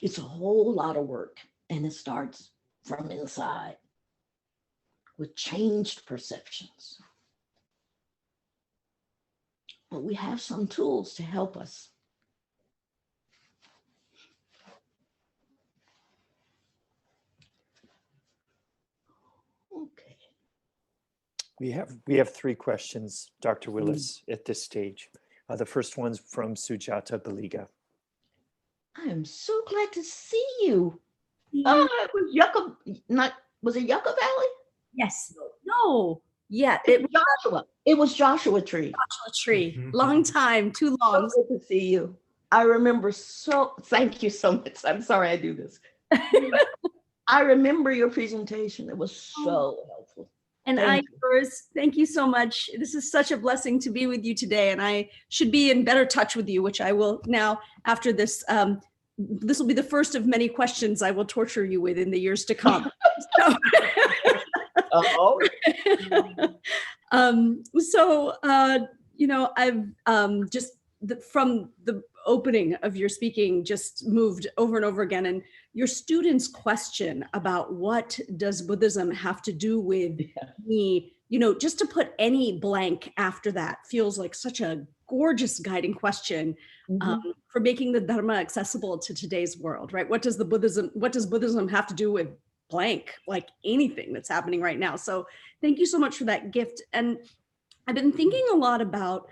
It's a whole lot of work, and it starts from inside with changed perceptions. But we have some tools to help us. Okay. We have three questions, Dr. Willis, at this stage. The first one's from Sujata Baliga. I am so glad to see you. It was Yucca, was it Yucca Valley? Yes. No. Yeah. It was Joshua Tree. Joshua Tree. Long time. Too long. So good to see you. I remember thank you so much. I'm sorry I do this. I remember your presentation. It was so helpful. And thank you so much. This is such a blessing to be with you today. And I should be in better touch with you, which I will now after this. This will be the first of many questions I will torture you with in the years to come. I've just from the opening of your speaking just moved over and over again, and your students' question about what does Buddhism have to do with me, just to put any blank after that feels like such a gorgeous guiding question for making the Dharma accessible to today's world, right? What does Buddhism have to do with blank, like anything that's happening right now? So thank you so much for that gift. And I've been thinking a lot about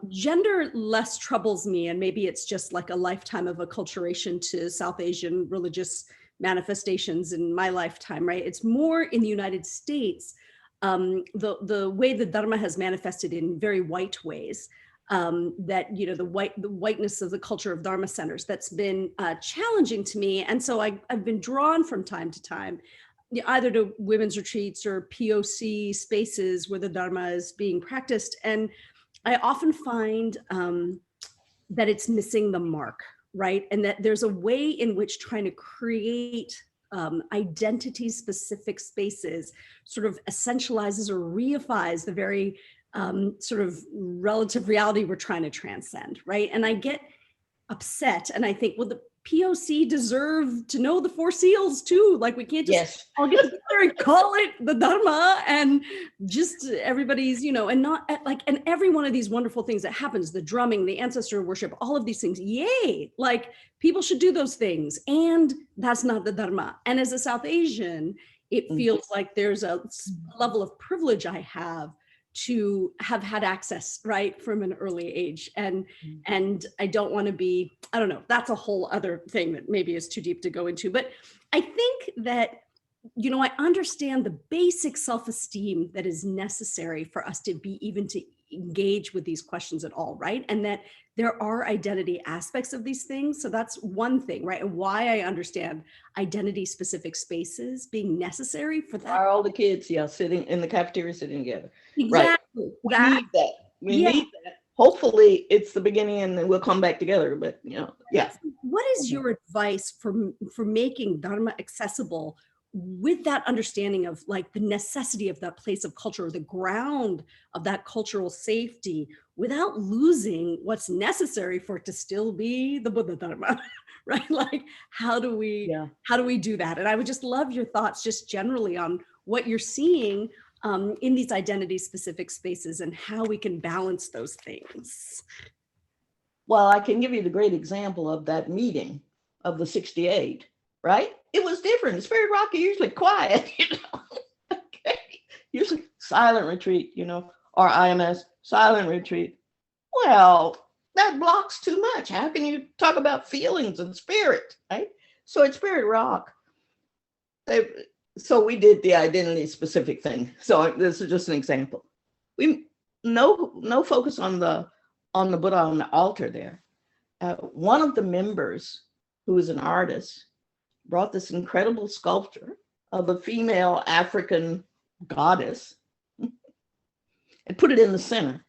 gender less troubles me, and maybe it's just like a lifetime of acculturation to South Asian religious manifestations in my lifetime, right? It's more in the United States, the way the Dharma has manifested in very white ways, that, you know, the whiteness of the culture of Dharma centers that's been challenging to me. And so I've been drawn from time to time, either to women's retreats or POC spaces where the Dharma is being practiced. And I often find that it's missing the mark, right? And that there's a way in which trying to create identity specific spaces sort of essentializes or reifies the very sort of relative reality we're trying to transcend, right? And I get upset and I think, well, the POC deserve to know the four seals too. Like we can't just all get together and call it the Dharma and just everybody's, you know, and not like, and every one of these wonderful things that happens, the drumming, the ancestor worship, all of these things, yay, like people should do those things. And that's not the Dharma. And as a South Asian, it feels like there's a level of privilege I have to have had access, right, from an early age. And I don't want to be, I don't know, that's a whole other thing that maybe is too deep to go into. But I think that, you know, I understand the basic self-esteem that is necessary for us to be even to engage with these questions at all, right? And that there are identity aspects of these things. So that's one thing, right? And why I understand identity specific spaces being necessary for that. Are all the kids, sitting in the cafeteria, sitting together. Exactly. Right. We need that. We need that. Hopefully it's the beginning and then we'll come back together, but you know, What is your advice for making Dharma accessible with that understanding of like the necessity of that place of culture, or the ground of that cultural safety, without losing what's necessary for it to still be the Buddha Dharma, right? Like, how do we do that? And I would just love your thoughts just generally on what you're seeing in these identity specific spaces and how we can balance those things. Well, I can give you the great example of that meeting of the 68, right? It was different. Spirit Rocky, usually quiet, you know. Okay. Usually silent retreat, you know, or IMS, silent retreat. Well, that blocks too much. How can you talk about feelings and spirit, right? So at Spirit Rock, so we did the identity specific thing. So this is just an example. We no focus on the Buddha on the altar there. One of the members, who is an artist, brought this incredible sculpture of a female African goddess and put it in the center.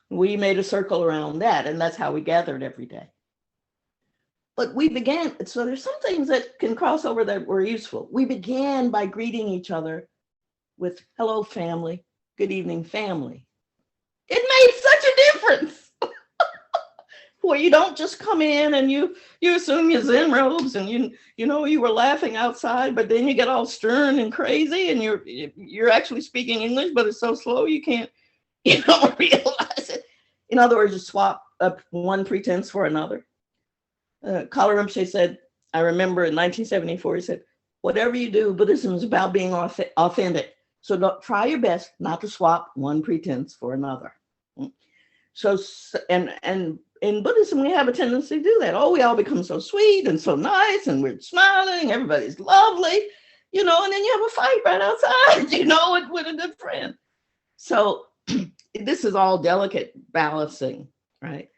We made a circle around that, and that's how we gathered every day. But we began, so there's some things that can cross over that were useful. We began by greeting each other with hello, family, good evening, family. It made such a difference. Where you don't just come in and you assume you're Zen robes and you know you were laughing outside, but then you get all stern and crazy and you're actually speaking English, but it's so slow you don't realize it. In other words, you swap up one pretense for another. Kala Rinpoche said, I remember in 1974, he said, whatever you do, Buddhism is about being authentic. So don't try your best not to swap one pretense for another. So, and in Buddhism, we have a tendency to do that. Oh, we all become so sweet and so nice and we're smiling, everybody's lovely, you know, and then you have a fight right outside, you know, with a good friend. So this is all delicate balancing, right?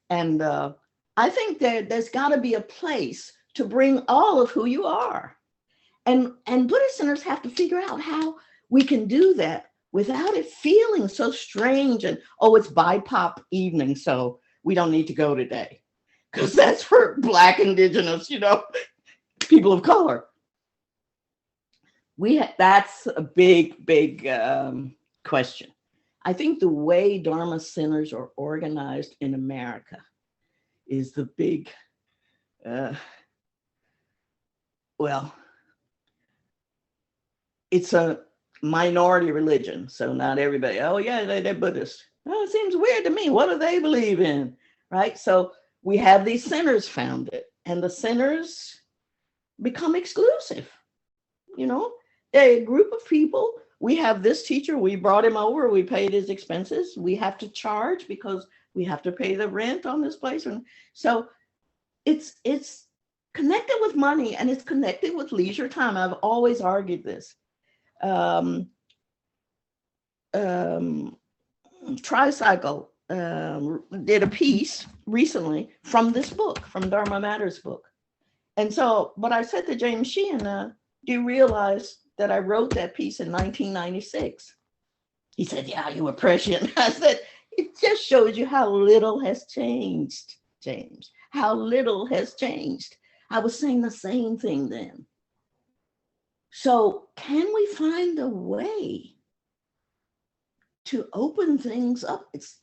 And I think there's got to be a place to bring all of who you are. And Buddhist centers have to figure out how we can do that without it feeling so strange and, oh, it's BIPOC evening, so we don't need to go today. Because that's for Black, Indigenous, you know, people of color. That's a big question. I think the way Dharma centers are organized in America is the big, it's a minority religion. So not everybody, oh yeah, they're Buddhist. Oh, it seems weird to me. What do they believe in, right? So we have these centers founded and the centers become exclusive. You know, they're a group of people. We have this teacher, we brought him over, we paid his expenses. We have to charge because we have to pay the rent on this place. And so it's connected with money and it's connected with leisure time. I've always argued this. Tricycle did a piece recently from this book, from Dharma Matters book. And so, but I said to James Sheehan, do you realize that I wrote that piece in 1996? He said, yeah, you were prescient. I said, it just shows you how little has changed, James, how little has changed. I was saying the same thing then. So can we find a way to open things up? It's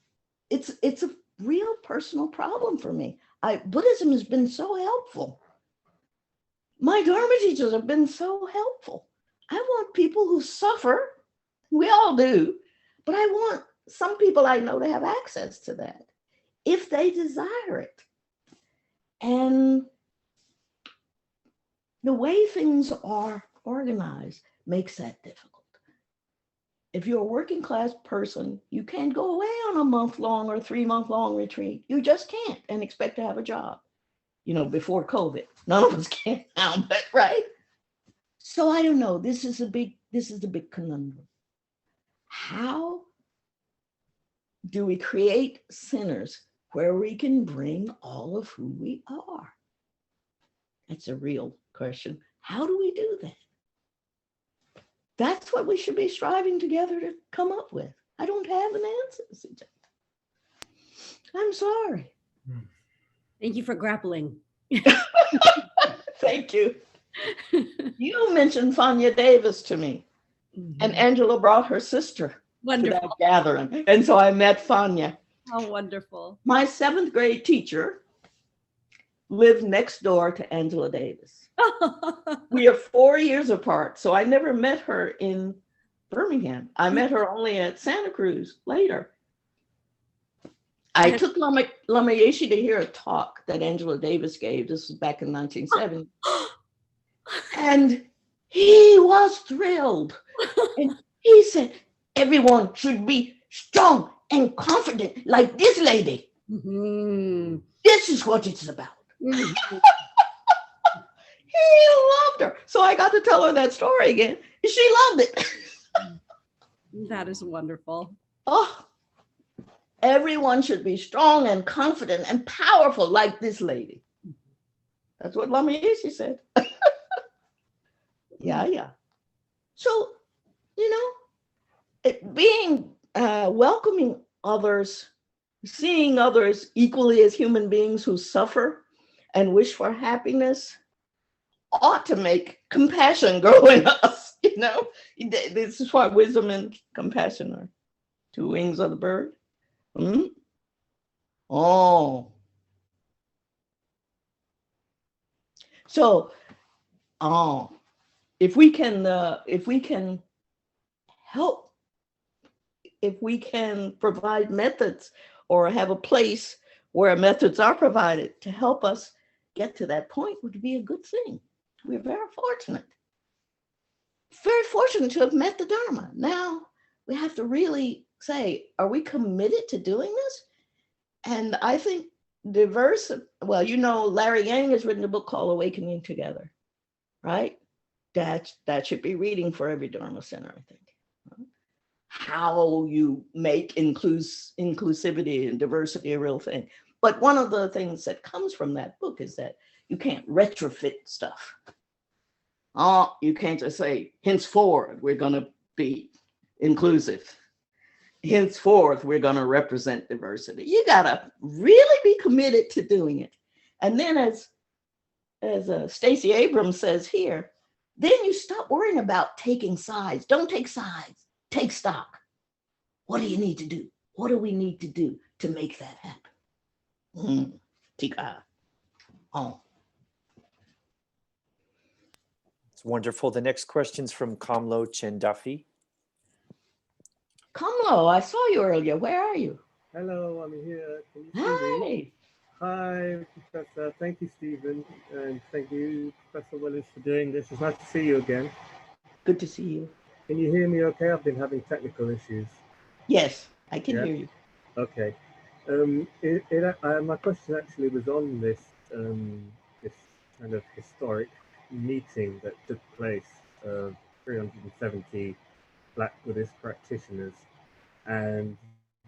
a real personal problem for me. Buddhism has been so helpful. My Dharma teachers have been so helpful. I want people who suffer, we all do, but I want some people I know to have access to that if they desire it. And the way things are organized makes that difficult. If you're a working class person, you can't go away on a month-long or 3-month-long retreat. You just can't and expect to have a job. You know, before COVID, none of us can now, but right? So I don't know, this is the big conundrum. How do we create centers where we can bring all of who we are? That's a real question. How do we do that? That's what we should be striving together to come up with. I don't have an answer, CJ. I'm sorry. Thank you for grappling. Thank you. You mentioned Fania Davis to me, and Angela brought her sister to that gathering. And so I met Fania. How wonderful. My 7th grade teacher lived next door to Angela Davis. We are 4 years apart, so I never met her in Birmingham. I met her only at Santa Cruz later. I took Lama Yeshe to hear a talk that Angela Davis gave. This was back in 1970. And he was thrilled. And he said, everyone should be strong and confident like this lady. Mm-hmm. This is what it's about. Mm-hmm. He loved her. So I got to tell her that story again. She loved it. That is wonderful. Oh, everyone should be strong and confident and powerful like this lady. That's what Lama Yeshe said. Yeah. So, you know, being welcoming others, seeing others equally as human beings who suffer and wish for happiness ought to make compassion grow in us. You know, this is why wisdom and compassion are 2 wings of the bird. Oh. So, if we can help, if we can provide methods or have a place where methods are provided to help us get to that point, would be a good thing. We're very fortunate to have met the Dharma. Now we have to really say, are we committed to doing this? And I think well, you know, Larry Yang has written a book called Awakening Together, right? That should be reading for every Dharma center, I think. How you make inclusivity and diversity a real thing. But one of the things that comes from that book is that you can't retrofit stuff. You can't just say, henceforward, we're going to be inclusive. Henceforth, we're going to represent diversity. You got to really be committed to doing it. And then as Stacey Abrams says here, then you stop worrying about taking sides. Don't take sides. Take stock. What do you need to do? What do we need to do to make that happen? Tika. Oh. It's wonderful. The next question's from Kamlo Chendafi. Kamlo, I saw you earlier. Where are you? Hello, I'm here. Can you Hi. see me? Hi, Professor. Thank you, Stephen. And thank you, Professor Willis, for doing this. It's nice to see you again. Good to see you. Can you hear me okay? I've been having technical issues. Yes, I can hear you. Okay. My question actually was on this kind of historic meeting that took place of 370 Black Buddhist practitioners, and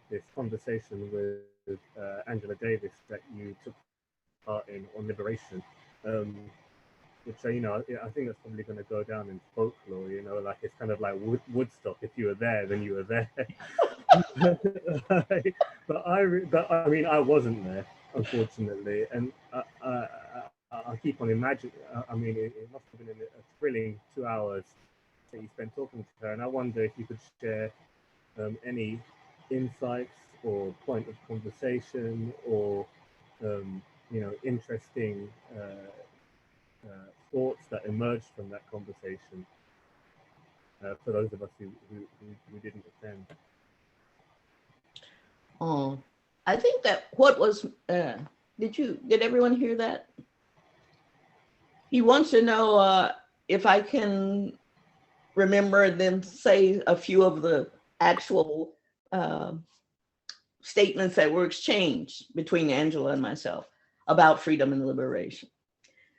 this conversation with Angela Davis that you took part in on liberation, which I think that's probably going to go down in folklore. Like it's kind of like Woodstock. If you were there, then you were there. but I mean, I wasn't there, unfortunately, and I keep on imagining. I mean, it must have been a thrilling 2 hours that you spent talking to her, and I wonder if you could share any insights or point of conversation or interesting thoughts that emerged from that conversation for those of us who didn't attend. Oh, I think that what was, did everyone hear that? He wants to know if I can remember and then say a few of the actual statements that were exchanged between Angela and myself about freedom and liberation.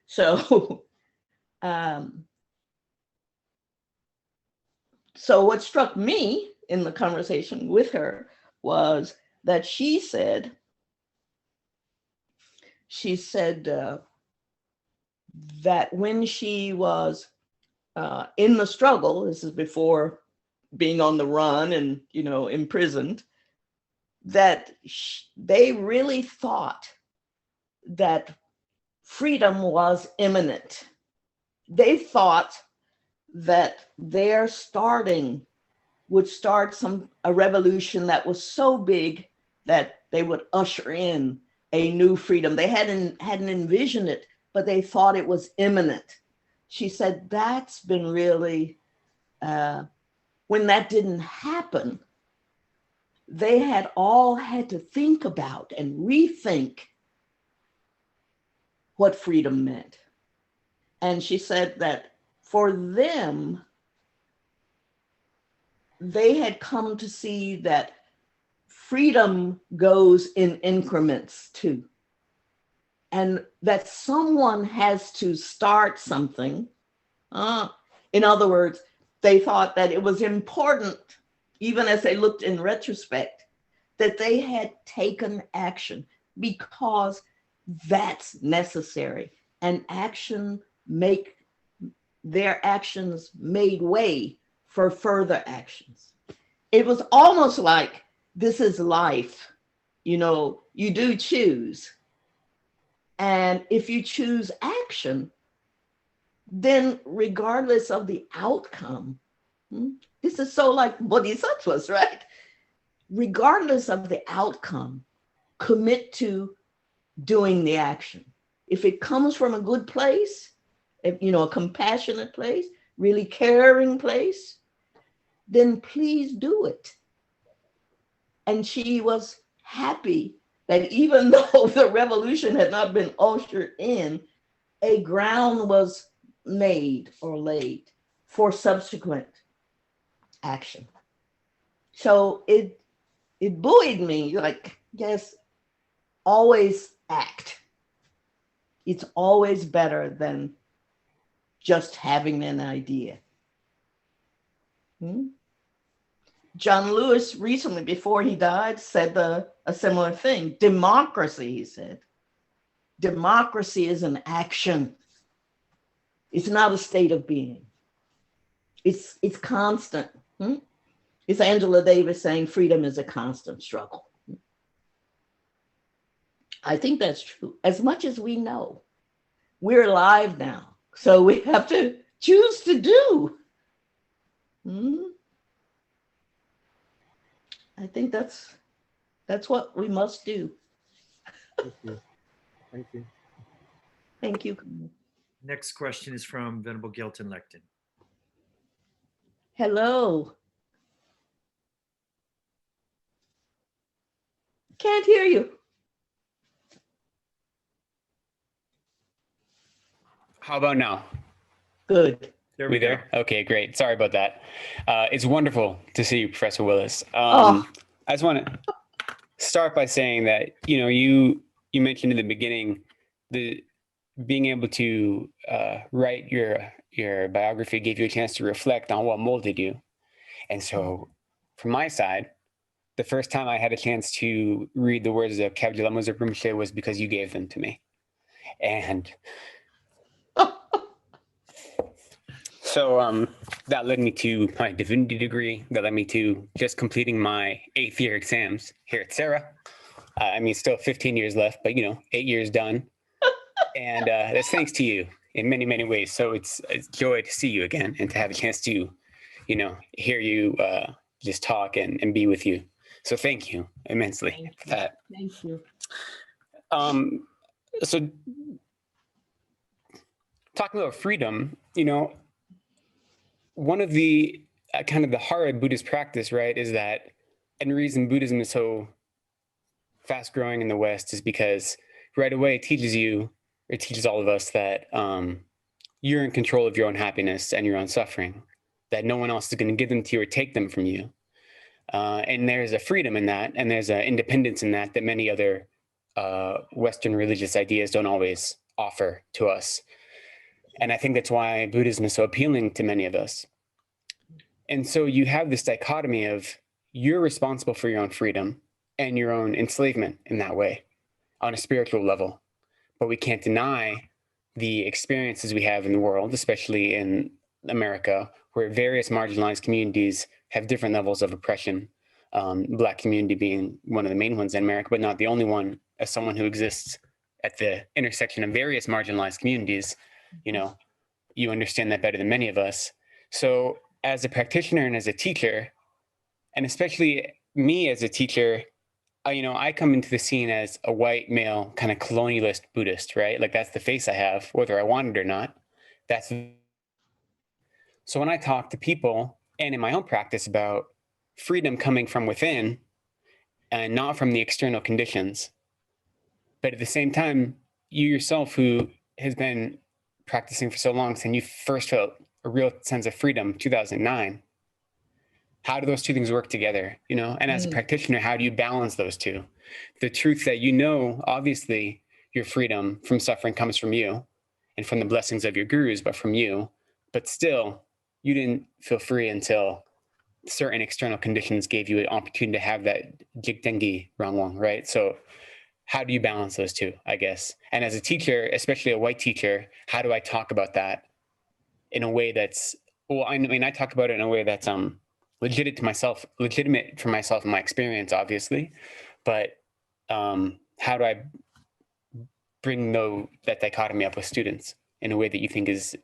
So, so what struck me in the conversation with her was that she said that when she was in the struggle, this is before being on the run and imprisoned, that they really thought that freedom was imminent. They thought that their starting would start a revolution that was so big that they would usher in a new freedom. They hadn't envisioned it, but they thought it was imminent. She said that's been really, when that didn't happen, they had all had to think about and rethink what freedom meant. And she said that for them, they had come to see that freedom goes in increments too. And that someone has to start something. In other words, they thought that it was important, even as they looked in retrospect, that they had taken action because that's necessary. And their actions made way for further actions. It was almost like this is life. You do choose. And if you choose action, then regardless of the outcome, this is so like bodhisattvas, right? Regardless of the outcome, commit to doing the action. If it comes from a good place, a compassionate place, really caring place, then please do it. And she was happy that even though the revolution had not been ushered in, a ground was made or laid for subsequent action. So it buoyed me, like, yes, always act. It's always better than just having an idea. John Lewis recently, before he died, said a similar thing. Democracy, he said. Democracy is an action. It's not a state of being. It's constant. It's Angela Davis saying freedom is a constant struggle. I think that's true. As much as we know, we're alive now. So we have to choose to do. I think that's what we must do. Thank you. Thank you. Thank you. Next question is from Venerable Gelton Lecton. Hello. Can't hear you. How about now? Good. There We we go. there? Okay, great. Sorry about that. It's wonderful to see you, Professor Willis. Oh. I just want to start by saying that, you mentioned in the beginning the being able to write your biography gave you a chance to reflect on what molded you. And so from my side, the first time I had a chance to read the words of Kyabdjala Muzab Rinpoche was because you gave them to me. And so that led me to my divinity degree. That led me to just completing my 8th year exams here at Sarah. I mean, still 15 years left, but 8 years done. And that's thanks to you in many, many ways. So it's a joy to see you again and to have a chance to, hear you just talk and be with you. So thank you immensely for that. Thank you. So talking about freedom, one of the kind of the heart of Buddhist practice, right, is that, and the reason Buddhism is so fast growing in the West is because right away it teaches all of us that you're in control of your own happiness and your own suffering, that no one else is going to give them to you or take them from you. And there's a freedom in that, and there's an independence in that many other Western religious ideas don't always offer to us. And I think that's why Buddhism is so appealing to many of us. And so you have this dichotomy of you're responsible for your own freedom and your own enslavement in that way on a spiritual level. But we can't deny the experiences we have in the world, especially in America, where various marginalized communities have different levels of oppression. Black community being one of the main ones in America, but not the only one. As someone who exists at the intersection of various marginalized communities, you understand that better than many of us. So as a practitioner and as a teacher, and especially me as a teacher, I come into the scene as a white male kind of colonialist Buddhist, right? Like that's the face I have, whether I want it or not. So when I talk to people and in my own practice about freedom coming from within and not from the external conditions, but at the same time, you yourself who has been practicing for so long since you first felt a real sense of freedom, 2009, how do those two things work together, And as a practitioner, how do you balance those two? The truth that obviously your freedom from suffering comes from you and from the blessings of your gurus, but from you, but still you didn't feel free until certain external conditions gave you an opportunity to have that jigtengi rangwang, right? So how do you balance those two, I guess? And as a teacher, especially a white teacher, how do I talk about that in a way that's, I talk about it in a way that's legitimate for myself and my experience, obviously, but how do I bring that dichotomy up with students in a way that you think is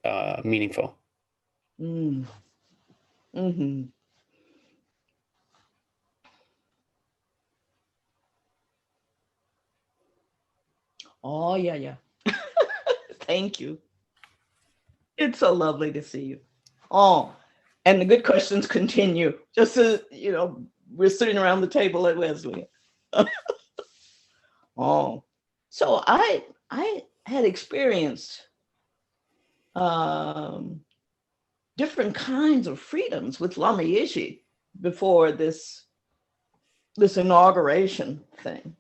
meaningful? Mm-hmm. Oh, yeah. Thank you. It's so lovely to see you. Oh, and the good questions continue. Just as, we're sitting around the table at Wesley. Oh, so I had experienced different kinds of freedoms with Lama Yeshe before this inauguration thing.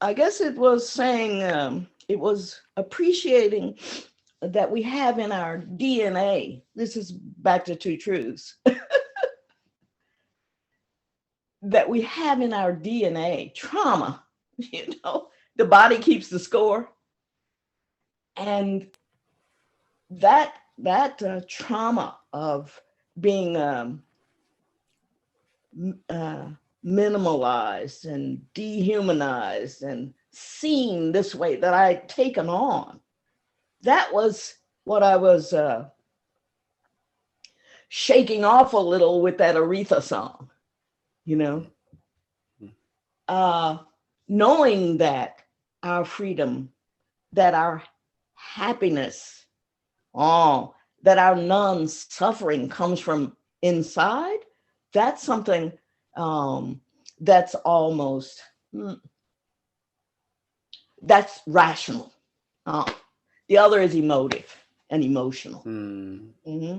I guess it was saying, it was appreciating that we have in our DNA, this is back to Two Truths, that we have in our DNA trauma, the body keeps the score. And that trauma of being minimalized and dehumanized and seen this way that I'd taken on, that was what I was shaking off a little with that Aretha song, knowing that our freedom, that our happiness, that our non-suffering comes from inside, that's something that's almost, that's rational. The other is emotive and emotional. Mm-hmm.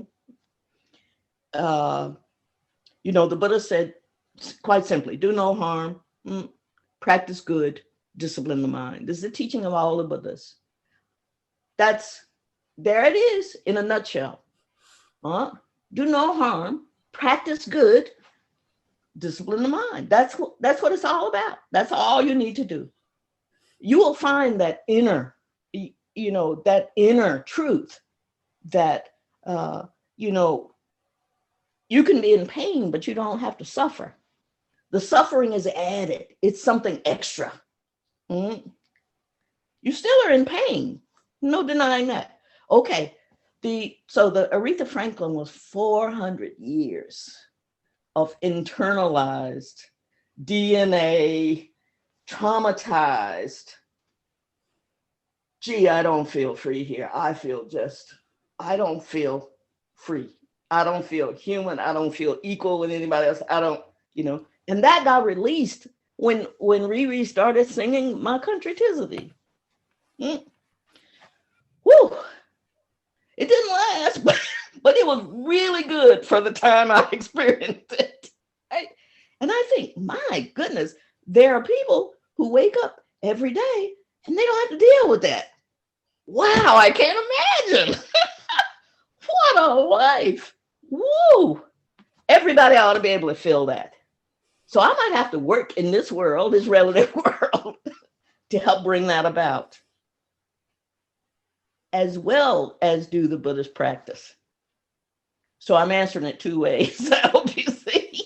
The Buddha said quite simply, do no harm, practice good, discipline the mind. This is the teaching of all the Buddhists. There it is in a nutshell. Do no harm, practice good, discipline the mind. That's what it's all about. That's all you need to do. You will find that inner, that inner truth that, you can be in pain, but you don't have to suffer. The suffering is added. It's something extra. You still are in pain. No denying that. Okay. So the Aretha Franklin was 400 years of internalized DNA, traumatized. Gee, I don't feel free here. I don't feel free. I don't feel human. I don't feel equal with anybody else. I don't, and that got released when Riri started singing My Country 'Tis of Thee. Woo! It didn't last, but it was really good for the time I experienced it. Right? And I think, my goodness, there are people who wake up every day and they don't have to deal with that. Wow, I can't imagine. What a life. Woo! Everybody ought to be able to feel that. So I might have to work in this world, this relative world, to help bring that about, as well as do the Buddhist practice. So I'm answering it two ways. I hope you see.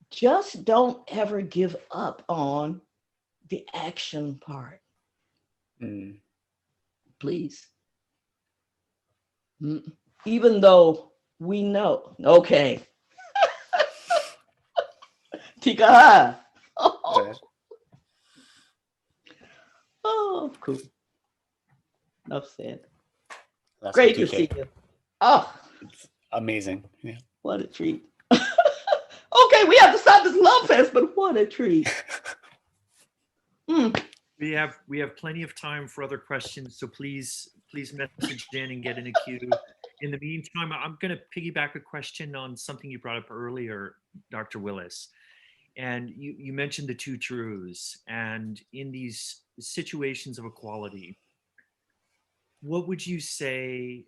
Just don't ever give up on the action part. Please. Even though we know, okay. Tika. Oh, cool. Enough said. That's Great to see you. Oh, it's amazing. Yeah. What a treat. Okay, we have to stop this love fest, but what a treat. We have plenty of time for other questions, so please message in and get in a queue. In the meantime, I'm going to piggyback a question on something you brought up earlier, Dr. Willis. And you mentioned the two truths. And in these situations of equality, what would you say?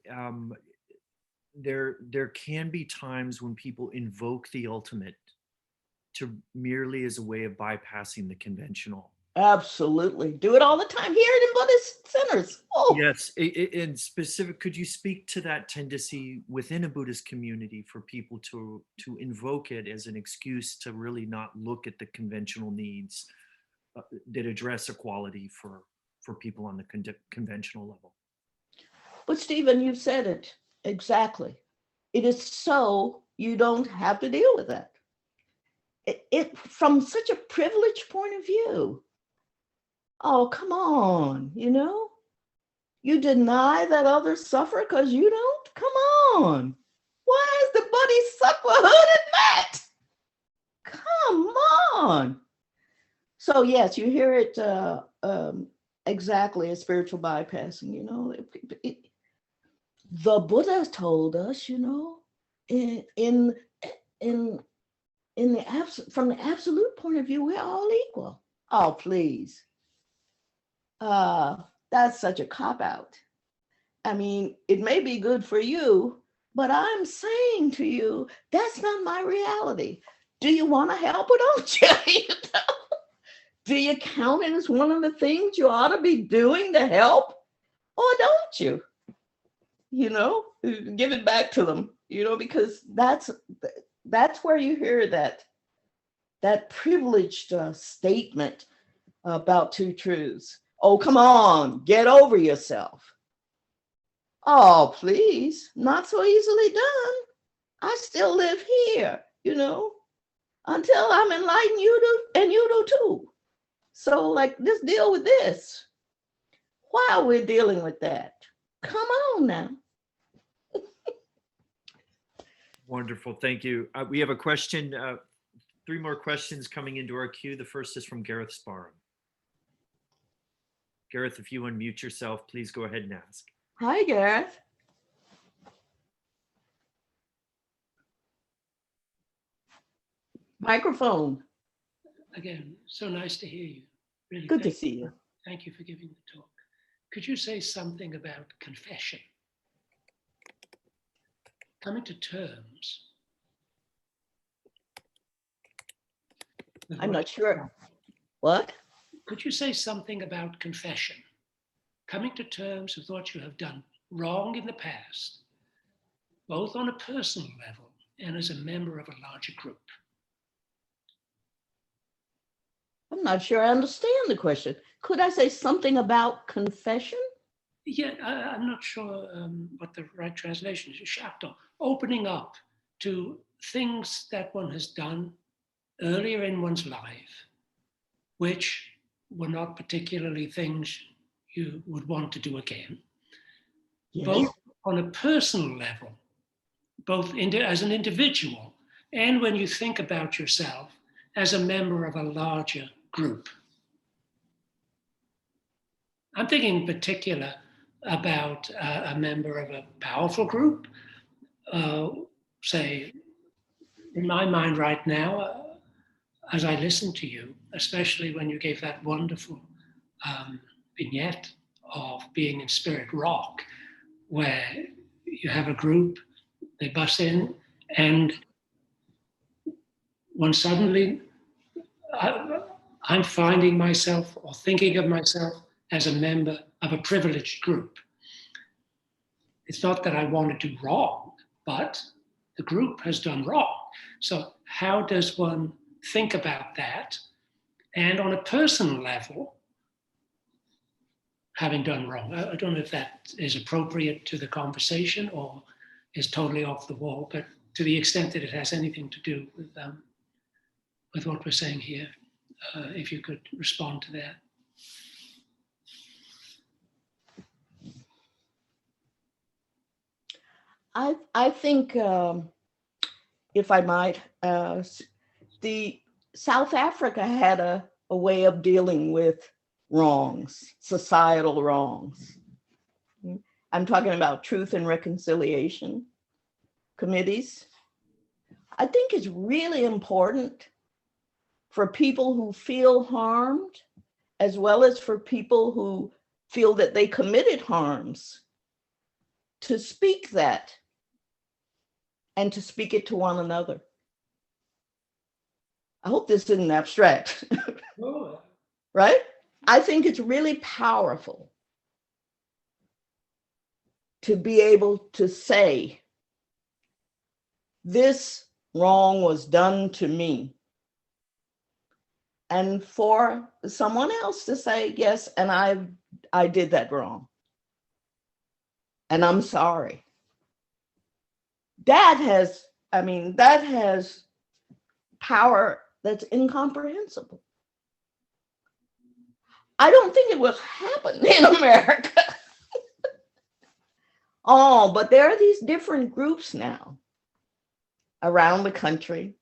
There can be times when people invoke the ultimate to merely as a way of bypassing the conventional. Absolutely. Do it all the time. Hear it in Buddhist centers. Oh. Yes. In specific, could you speak to that tendency within a Buddhist community for people to invoke it as an excuse to really not look at the conventional needs that address equality for people on the conventional level? But Stephen, you've said it exactly. It is so you don't have to deal with that. It from such a privileged point of view. Oh, come on, you deny that others suffer because you don't? Come on. Why is the Bodhisattva hooded mat? Come on. So yes, you hear it exactly as spiritual bypassing, the Buddha told us, from the absolute point of view, we're all equal. Oh, please. That's such a cop-out. I mean, it may be good for you, but I'm saying to you, that's not my reality. Do you want to help or don't you? Do you count it as one of the things you ought to be doing to help, or don't you? Give it back to them, because that's where you hear that privileged statement about two truths. Oh, come on, get over yourself. Oh, please, not so easily done. I still live here, until I'm enlightened, and you do too. So just deal with this. While we're dealing with that, come on now. Wonderful, thank you. We have a question, 3 more questions coming into our queue. The first is from Gareth Sparham. Gareth, if you unmute yourself, please go ahead and ask. Hi, Gareth. Microphone. again, so nice to hear you. Really, Good to see you. Thank you for giving the talk. Could you say something about confession? Coming to terms. I'm not sure. What? Could you say something about confession? Coming to terms with what you have done wrong in the past, both on a personal level and as a member of a larger group. I'm not sure I understand the question. Could I say something about confession? Yeah, I'm not sure what the right translation is. Shakto, opening up to things that one has done earlier in one's life, which were not particularly things you would want to do again, Yes. both on a personal level, both as an individual, and when you think about yourself as a member of a larger group. I'm thinking in particular about a member of a powerful group. Say, in my mind right now, as I listen to you, especially when you gave that wonderful vignette of being in Spirit Rock, where you have a group, they bus in, and one suddenly, I'm finding myself or thinking of myself as a member of a privileged group. It's not that I want to do wrong, but the group has done wrong. So how does one think about that? And on a personal level, having done wrong, I don't know if that is appropriate to the conversation or is totally off the wall, but to the extent that it has anything to do with what we're saying here, if you could respond to that. I think, if I might, the South Africa had a way of dealing with wrongs, societal wrongs. I'm talking about truth and reconciliation committees. I think it's really important for people who feel harmed, as well as for people who feel that they committed harms, to speak that and to speak it to one another. I hope this isn't abstract, right? I think it's really powerful to be able to say, this wrong was done to me. And for someone else to say, yes, and I did that wrong. And I'm sorry. That has power that's incomprehensible. I don't think it will happen in America. Oh, but there are these different groups now around the country.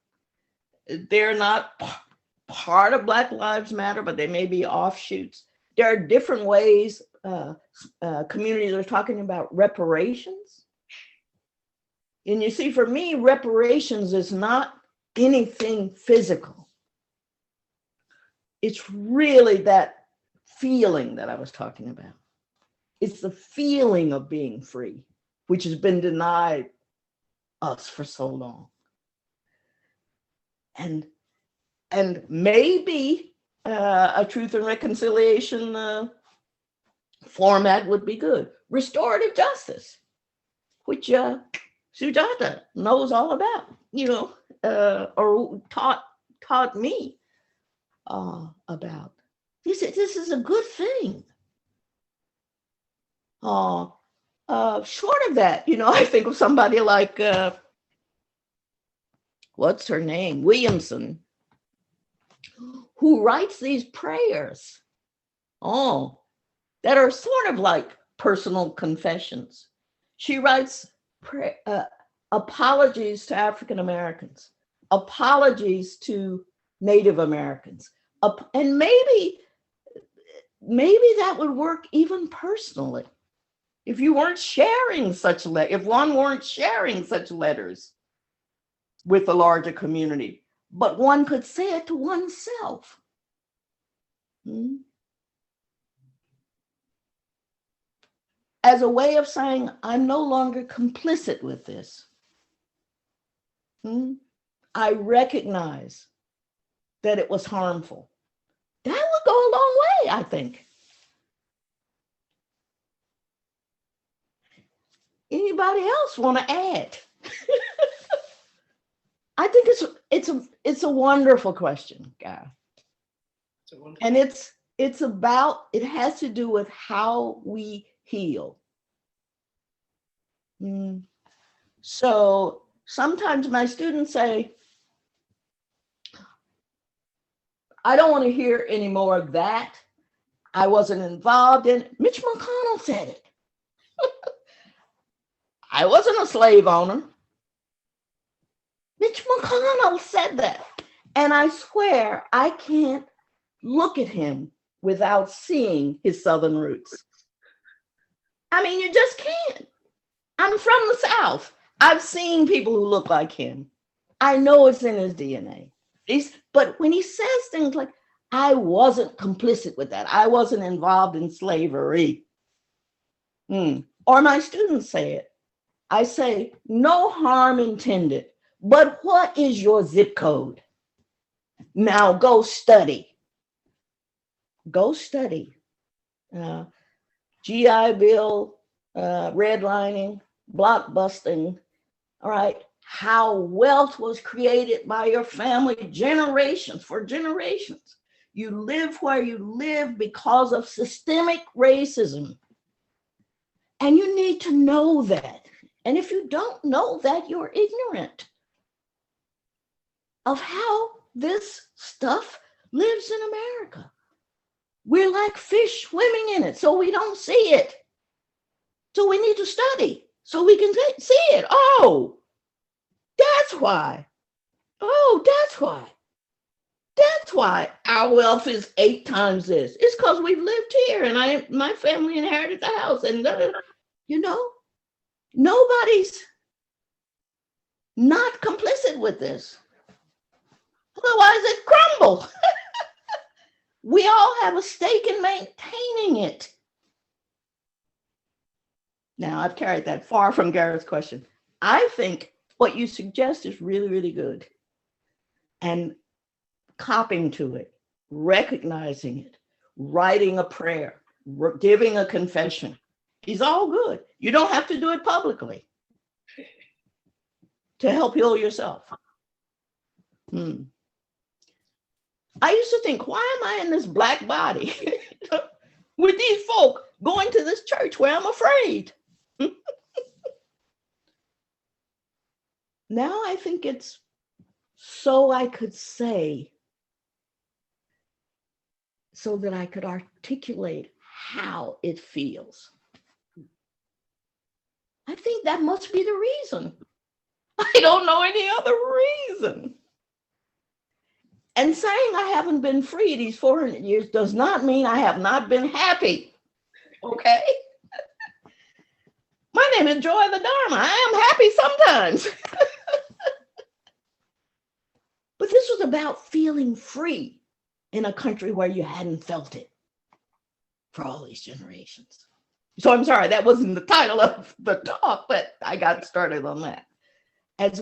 They're not part of Black Lives Matter, but they may be offshoots. There are different ways communities are talking about reparations. And you see, for me, reparations is not anything physical. It's really that feeling that I was talking about. It's the feeling of being free, which has been denied us for so long. And maybe a truth and reconciliation format would be good. Restorative justice, which Sujata knows all about, or taught me about. This is a good thing. Short of that, I think of somebody like, what's her name? Williamson, who writes these prayers, that are sort of like personal confessions. She writes apologies to African Americans, apologies to Native Americans, and maybe that would work even personally. If you weren't sharing if one weren't sharing such letters with the larger community, but one could say it to oneself. As a way of saying, I'm no longer complicit with this. I recognize that it was harmful. That would go a long way, I think. Anybody else want to add? I think it's a wonderful question, Guy. And it has to do with how we heal. So sometimes my students say, I don't want to hear any more of that. I wasn't involved in it. Mitch McConnell said it. I wasn't a slave owner. Mitch McConnell said that. And I swear I can't look at him without seeing his Southern roots. I mean, you just can't. I'm from the South. I've seen people who look like him. I know it's in his DNA. But when he says things like, I wasn't complicit with that, I wasn't involved in slavery, or my students say it, I say, no harm intended, but what is your zip code? Now go study. Go study. GI Bill, redlining, blockbusting, all right? How wealth was created by your family for generations. You live where you live because of systemic racism. And you need to know that. And if you don't know that, you're ignorant of how this stuff lives in America. We're like fish swimming in it, so we don't see it. So we need to study so we can see it. Oh, that's why. Oh, that's why. That's why our wealth is 8 times this. It's because we've lived here and my family inherited the house. And, nobody's not complicit with this. Otherwise, it crumbles. We all have a stake in maintaining it. Now, I've carried that far from Garrett's question. I think what you suggest is really, really good. And copying to it, recognizing it, writing a prayer, giving a confession is all good. You don't have to do it publicly to help heal yourself. I used to think, why am I in this black body with these folk going to this church where I'm afraid? Now I think it's so I could say, so that I could articulate how it feels. I think that must be the reason. I don't know any other reason. And saying I haven't been free these 400 years does not mean I have not been happy, okay? My name is Joy the Dharma. I am happy sometimes. But this was about feeling free in a country where you hadn't felt it for all these generations. So I'm sorry, that wasn't the title of the talk, but I got started on that. As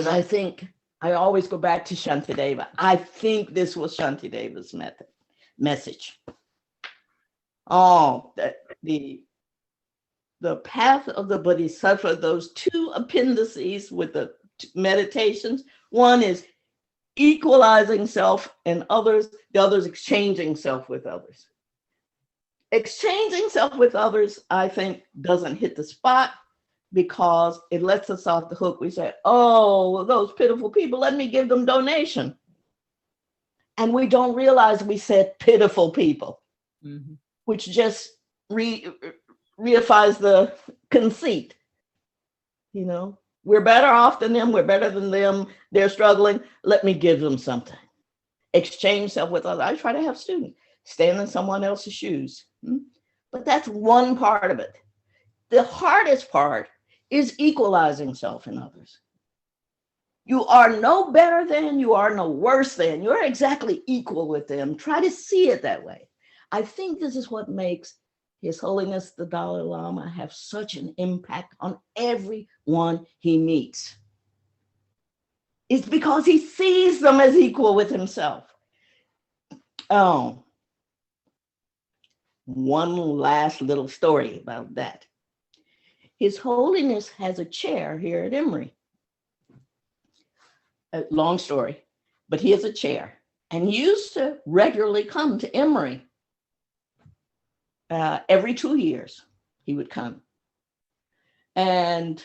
I think, I always go back to Shantideva. I think this was Shantideva's message. Oh, the path of the Bodhisattva, those 2 appendices with the meditations. One is equalizing self and others, the others exchanging self with others. Exchanging self with others, I think, doesn't hit the spot because it lets us off the hook. We say, oh, well, those pitiful people, let me give them donation. And we don't realize we said pitiful people, which just reifies the conceit. We're better off than them. We're better than them. They're struggling. Let me give them something. Exchange self with others. I try to have students stand in someone else's shoes. But that's one part of it. The hardest part is equalizing self in others. You are no better than, you are no worse than, you're exactly equal with them. Try to see it that way. I think this is what makes His Holiness the Dalai Lama have such an impact on everyone he meets. It's because he sees them as equal with himself. Oh, one last little story about that. His Holiness has a chair here at Emory. A long story, but he has a chair. And he used to regularly come to Emory. Every 2 years, he would come. And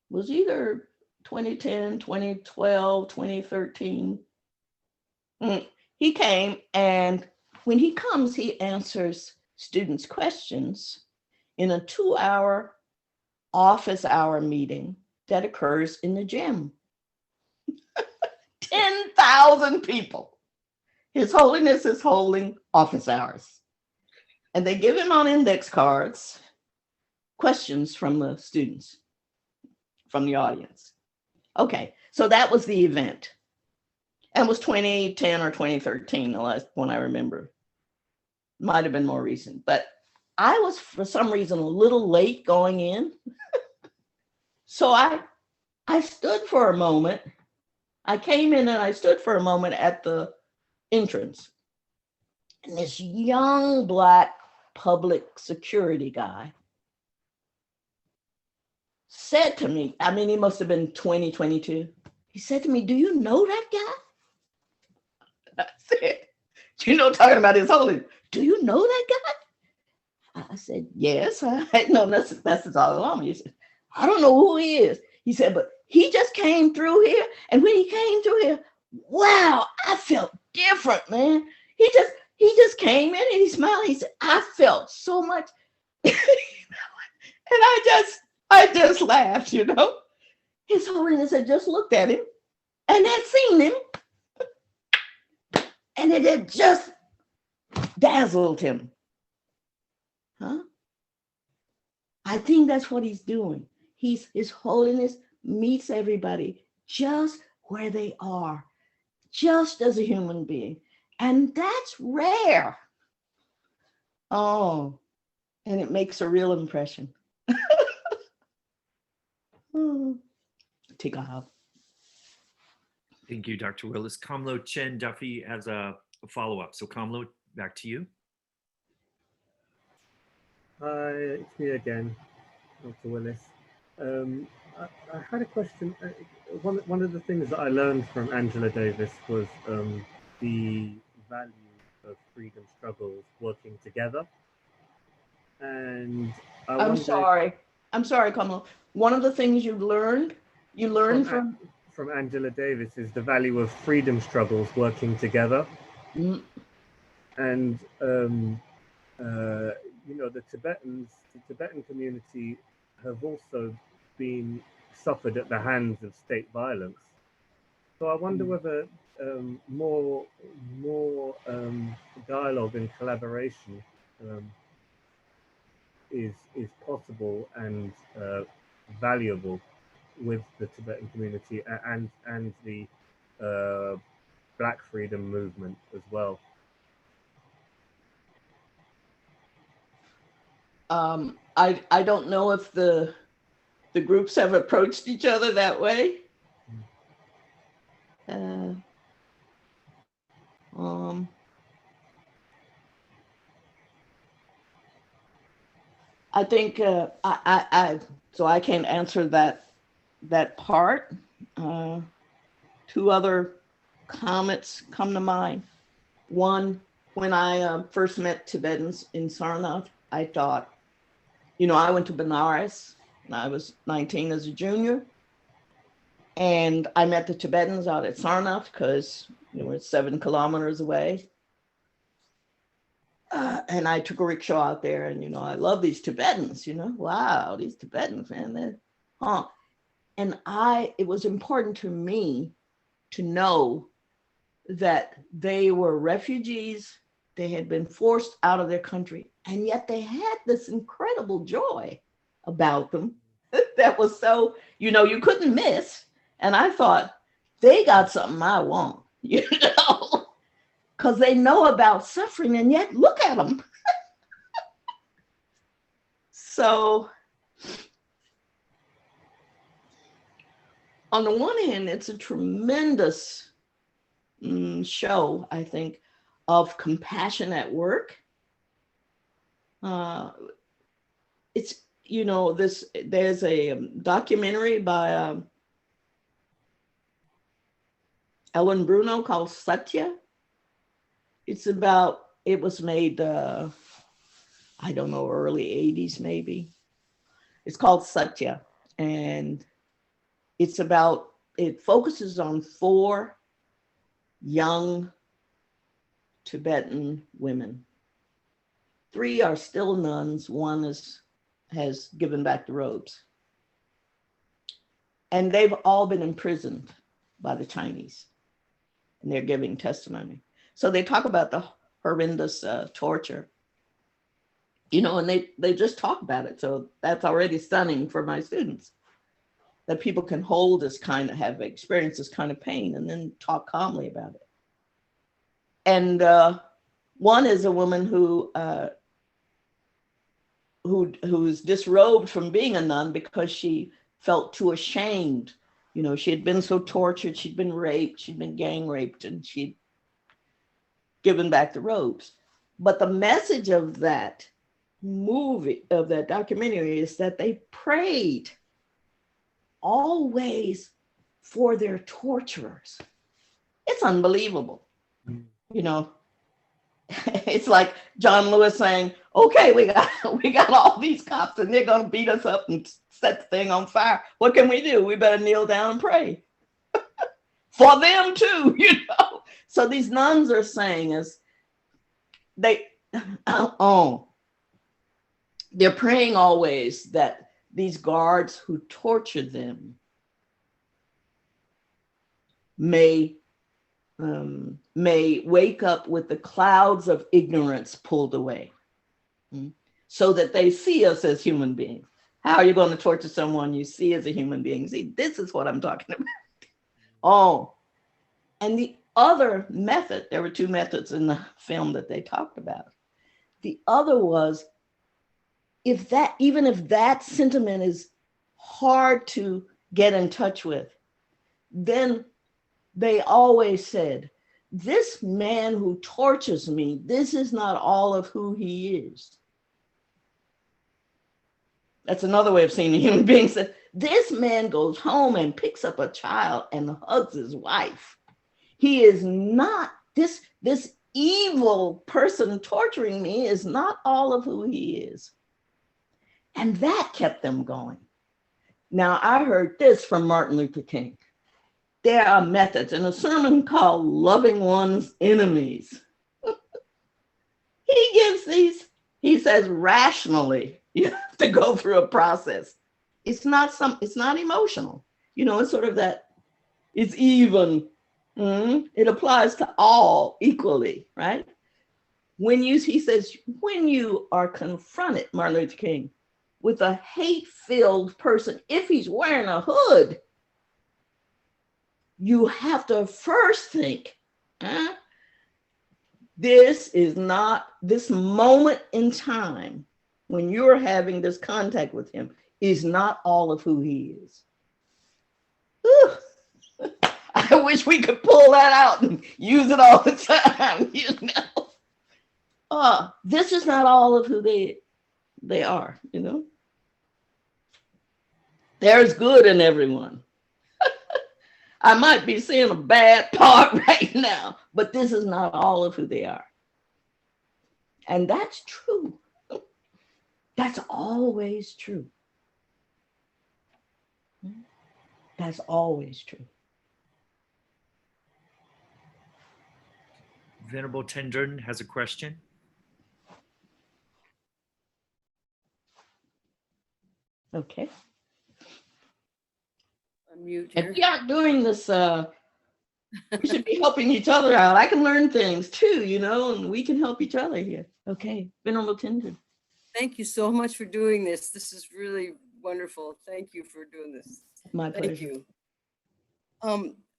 was either 2010, 2012, 2013. He came, and when he comes, he answers students' questions in a 2-hour office hour meeting that occurs in the gym. 10,000 people. His Holiness is holding office hours. And they give him on index cards questions from the students, from the audience. Okay, so that was the event. And it was 2010 or 2013, the last one I remember. Might have been more recent, but I was, for some reason, a little late going in. So I stood for a moment. I came in and I stood for a moment at the entrance. And this young Black public security guy said to me, I mean, he must have been 20, 22. He said to me, "Do you know that guy?" I said, "You know, talking about His Holiness, do you know that guy?" I said, "Yes, I know that's the Dalai Lama." He said, "I don't know who he is." He said, "But he just came through here. And when he came through here, wow, I felt different, man. He just came in and he smiled. He said, I felt so much." And I just laughed, you know. His Holiness had just looked at him and had seen him. And it had just dazzled him. Huh? I think that's what he's doing. His Holiness meets everybody just where they are, just as a human being. And that's rare. Oh, and it makes a real impression. Take a hug. Thank you, Dr. Willis. Kamlo Chen Duffy has a follow-up. So Kamlo, back to you. Hi, it's me again, Dr. Willis. I had a question. One of the things that I learned from Angela Davis was the value of freedom struggles working together. And I'm sorry, Kamala. One of the things you learned from Angela Davis is the value of freedom struggles working together. Mm. And you know, the Tibetan community have also been suffered at the hands of state violence. So I wonder whether more dialogue and collaboration is possible and valuable with the Tibetan community and the Black freedom movement as well. I don't know if the groups have approached each other that way. I think so I can't answer that part. Two other comments come to mind. One, when I first met Tibetans in Sarnath, I thought, you know, I went to Benares when I was 19 as a junior. And I met the Tibetans out at Sarnath because they were 7 kilometers away. And I took a rickshaw out there and, you know, I love these Tibetans, you know, wow, these Tibetans, man, And it was important to me to know that they were refugees. They had been forced out of their country And yet they had this incredible joy about them that was so, you couldn't miss. And I thought, they got something I want, because they know about suffering, and yet look at them. So on the one hand, it's a tremendous show, I think, of compassion at work. It's, there's a documentary by Ellen Bruno called Satya. It was made, I don't know, early 80s maybe. It's called Satya. And it focuses on 4 young Tibetan women. 3 are still nuns. 1 has given back the robes. And they've all been imprisoned by the Chinese. And they're giving testimony. So they talk about the horrendous torture, and they just talk about it. So that's already stunning for my students, that people can have experienced this kind of pain and then talk calmly about it. And one is a woman who's disrobed from being a nun because she felt too ashamed. She had been so tortured, she'd been raped, she'd been gang raped, and she'd given back the robes. But the message of that documentary, is that they prayed always for their torturers. It's unbelievable. It's like John Lewis saying, okay, we got all these cops and they're going to beat us up and set the thing on fire. What can we do? We better kneel down and pray for them too, So these nuns are saying they're praying always that these guards who torture them may wake up with the clouds of ignorance pulled away, so that they see us as human beings. How are you going to torture someone you see as a human being? See, this is what I'm talking about. And the other method, there were 2 methods in the film that they talked about. The other was, even if that sentiment is hard to get in touch with, then they always said, this man who tortures me, this is not all of who he is. That's another way of seeing a human being. Said, this man goes home and picks up a child and hugs his wife. He is not, this evil person torturing me is not all of who he is. And that kept them going. Now, I heard this from Martin Luther King. There are methods in a sermon called Loving One's Enemies. He gives these, he says, rationally, you have to go through a process. It's not emotional. It's sort of that, it's even. It applies to all equally, right? He says, when you are confronted, Martin Luther King, with a hate-filled person, if he's wearing a hood, you have to first think, this moment in time when you're having this contact with him is not all of who he is. I wish we could pull that out and use it all the time, this is not all of who they are, There's good in everyone. I might be seeing a bad part right now, but this is not all of who they are. And that's true. That's always true. That's always true. Venerable Tendren has a question. Okay. Unmute If here. we aren't doing this We should be helping each other out. I can learn things too, and we can help each other here. Okay, Venerable Tenzin. Thank you so much for doing this. This is really wonderful. Thank you for doing this. My pleasure. Thank you.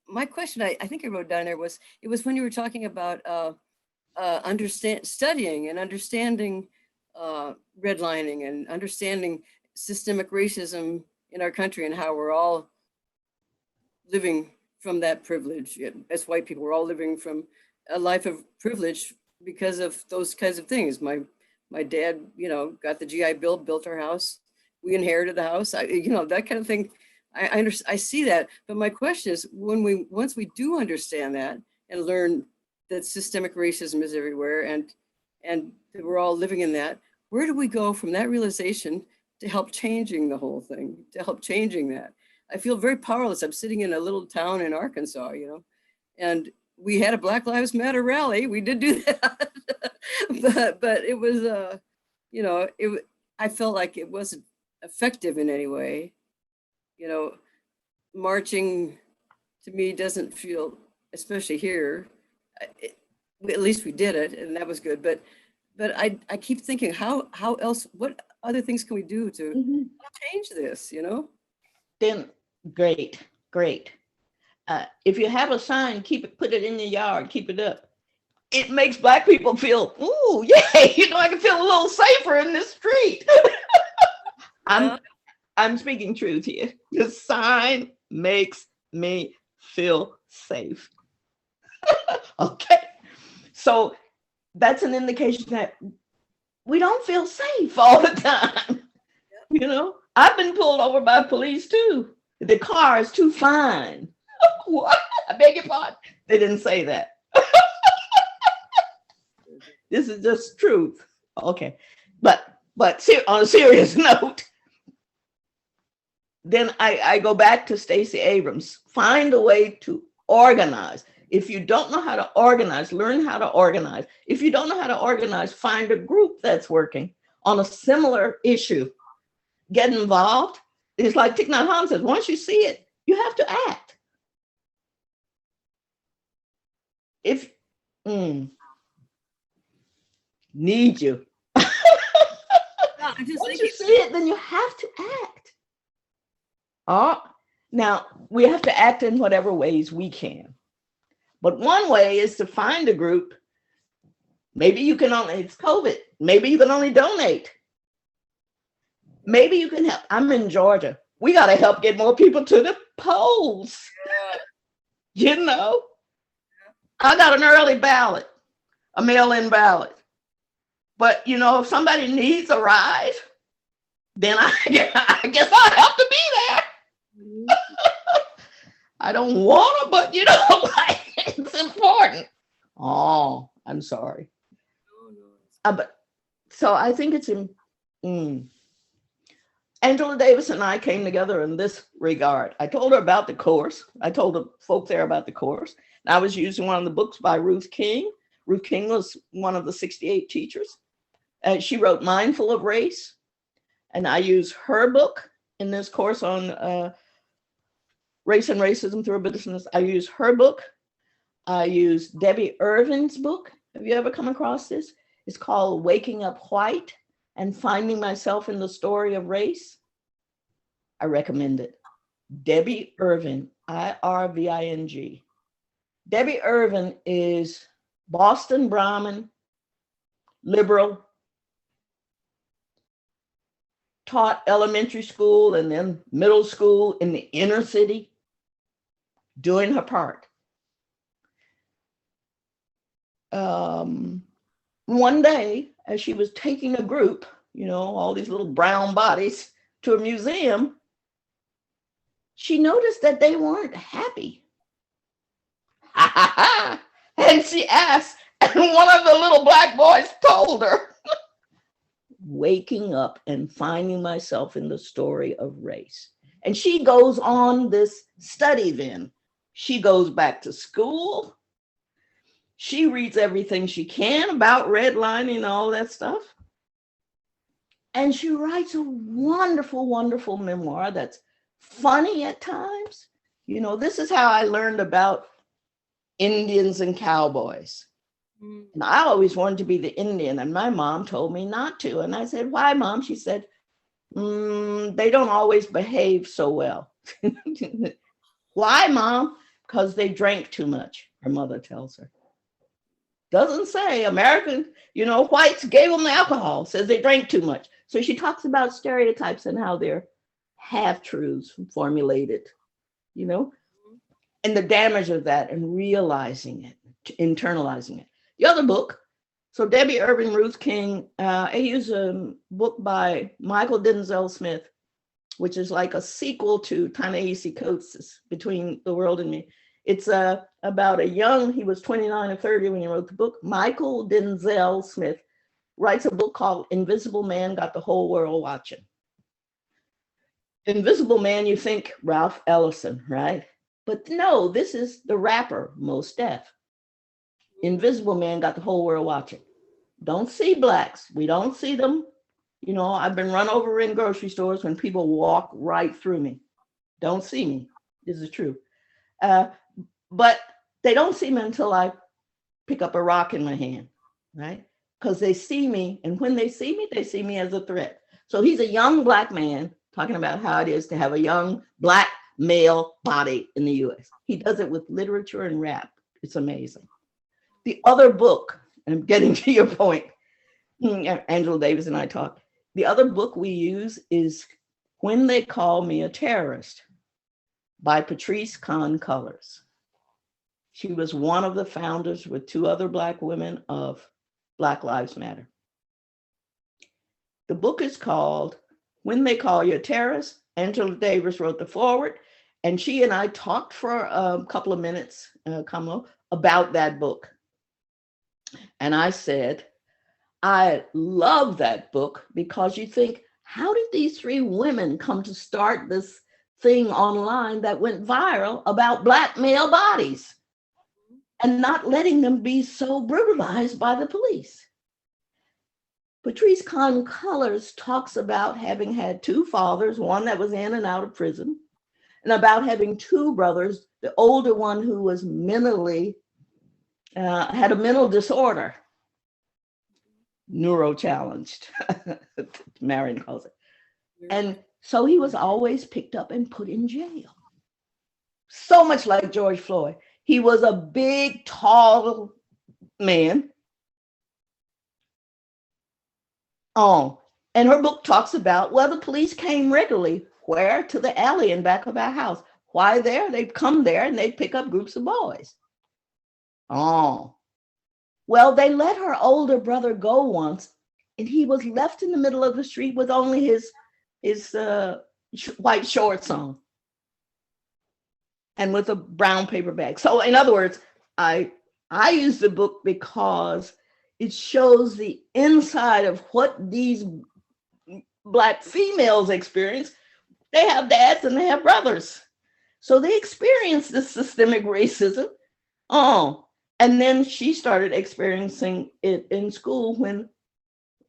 My question, I think I wrote down there was, it was when you were talking about studying and understanding redlining and understanding systemic racism in our country and how we're all living from that privilege. As white people, we're all living from a life of privilege because of those kinds of things. My dad, got the GI Bill, built our house. We inherited the house. That kind of thing. I see that. But my question is, once we do understand that and learn that systemic racism is everywhere and that we're all living in that, where do we go from that realization to help changing the whole thing, to help changing that? I feel very powerless. I'm sitting in a little town in Arkansas, and we had a Black Lives Matter rally. We did do that, but it was, I felt like it wasn't effective in any way. Marching to me doesn't feel, especially here, at least we did it, and that was good. But I keep thinking, how else? What other things can we do to change this? Then great. If you have a sign, put it in the yard, keep it up. It makes Black people feel, ooh, yay, I can feel a little safer in this street. I'm speaking truth here. The sign makes me feel safe. Okay. So that's an indication that we don't feel safe all the time. I've been pulled over by police too. The car is too fine. What? I beg your pardon. They didn't say that. This is just truth. Okay. But on a serious note, then I go back to Stacey Abrams. Find a way to organize. If you don't know how to organize, learn how to organize. If you don't know how to organize, find a group that's working on a similar issue. Get involved. It's like Thich Nhat Hanh says, once you see it, you have to act. Need you. Once you see it, then you have to act. Now, we have to act in whatever ways we can. But one way is to find a group. Maybe you can only, it's COVID. Maybe you can only donate. Maybe you can help. I'm in Georgia. We got to help get more people to the polls. I got an early ballot, a mail-in ballot. But, if somebody needs a ride, then I guess I'll have to be there. I don't want to, but it's important. Oh, I'm sorry. But so I think it's Angela Davis and I came together in this regard. I told her about the course. I told the folk there about the course. And I was using one of the books by Ruth King. Ruth King was one of the 68 teachers. She wrote Mindful of Race. And I use her book in this course on race and racism through a Buddhist. I use her book. I use Debbie Irvin's book. Have you ever come across this? It's called Waking Up White and Finding Myself in the Story of Race. I recommend it. Debbie Irvin, Irving. Debbie Irvin is Boston Brahmin, liberal, taught elementary school and then middle school in the inner city, doing her part. One day, as she was taking a group, all these little brown bodies to a museum, she noticed that they weren't happy. And she asked, and one of the little Black boys told her, waking up and finding myself in the story of race. And she goes on this study then. She goes back to school. She reads everything she can about redlining and all that stuff. And she writes a wonderful, wonderful memoir that's funny at times. This is how I learned about Indians and cowboys. And I always wanted to be the Indian, and my mom told me not to. And I said, why, Mom? She said, they don't always behave so well. Why, Mom? Because they drank too much, her mother tells her. Doesn't say American, whites gave them the alcohol, says they drank too much. So she talks about stereotypes and how they're half-truths formulated, and the damage of that and realizing it, internalizing it. The other book, so Debbie Irving, Ruth King, I use a book by Michael Denzel Smith, which is like a sequel to Ta-Nehisi Coates' Between the World and Me. It's about he was 29 or 30 when he wrote the book. Michael Denzel Smith writes a book called Invisible Man Got the Whole World Watching. Invisible Man, you think Ralph Ellison, right? But no, this is the rapper, Mos Def. Invisible Man got the whole world watching. Don't see blacks. We don't see them. I've been run over in grocery stores when people walk right through me. Don't see me. This is true. But they don't see me until I pick up a rock in my hand, right? Because they see me. And when they see me as a threat. So he's a young black man talking about how it is to have a young black male body in the US. He does it with literature and rap. It's amazing. The other book, and I'm getting to your point, Angela Davis and I talked. The other book we use is When They Call Me a Terrorist by Patrice Kahn Cullors. She was one of the founders with two other Black women of Black Lives Matter. The book is called When They Call You a Terrorist. Angela Davis wrote the foreword, and she and I talked for a couple of minutes, Kamlo, about that book. And I said, I love that book because you think, how did these three women come to start this thing online that went viral about Black male bodies and not letting them be so brutalized by the police? Patrice Kahn Cullors talks about having had two fathers, one that was in and out of prison, and about having two brothers, the older one who was mentally, had a mental disorder, neuro-challenged, Marion calls it. And so he was always picked up and put in jail. So much like George Floyd. He was a big, tall man. Oh, and her book talks about, well, the police came regularly. Where? To the alley in back of our house. Why there? They'd come there and they'd pick up groups of boys. Oh, well, they let her older brother go once, and he was left in the middle of the street with only his white shorts on and with a brown paper bag. So in other words, I use the book because it shows the inside of what these Black females experience. They have dads and they have brothers. So they experience this systemic racism. Oh, and then she started experiencing it in school when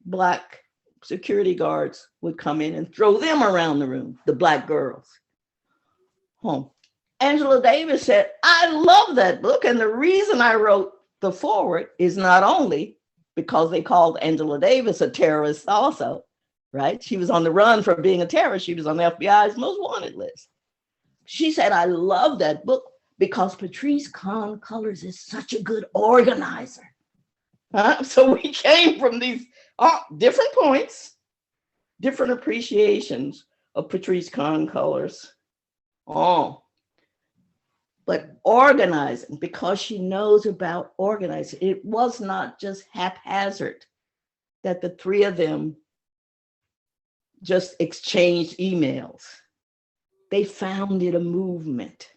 Black security guards would come in and throw them around the room, the Black girls. Oh. Angela Davis said, I love that book. And the reason I wrote the foreword is not only because they called Angela Davis a terrorist also, right? She was on the run for being a terrorist. She was on the FBI's most wanted list. She said, I love that book because Patrice Kahn Cullors is such a good organizer. So we came from these different points, different appreciations of Patrice Kahn Cullors. But organizing, because she knows about organizing. It was not just haphazard that the three of them just exchanged emails. They founded a movement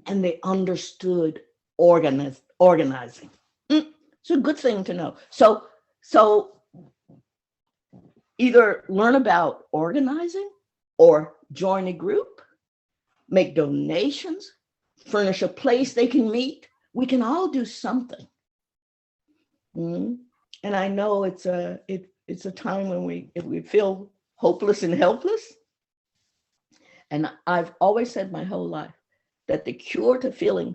and they understood organizing. It's a good thing to know. So either learn about organizing or join a group, make donations, furnish a place they can meet. We can all do something. And I know it's a time when we feel hopeless and helpless. And I've always said my whole life that the cure to feeling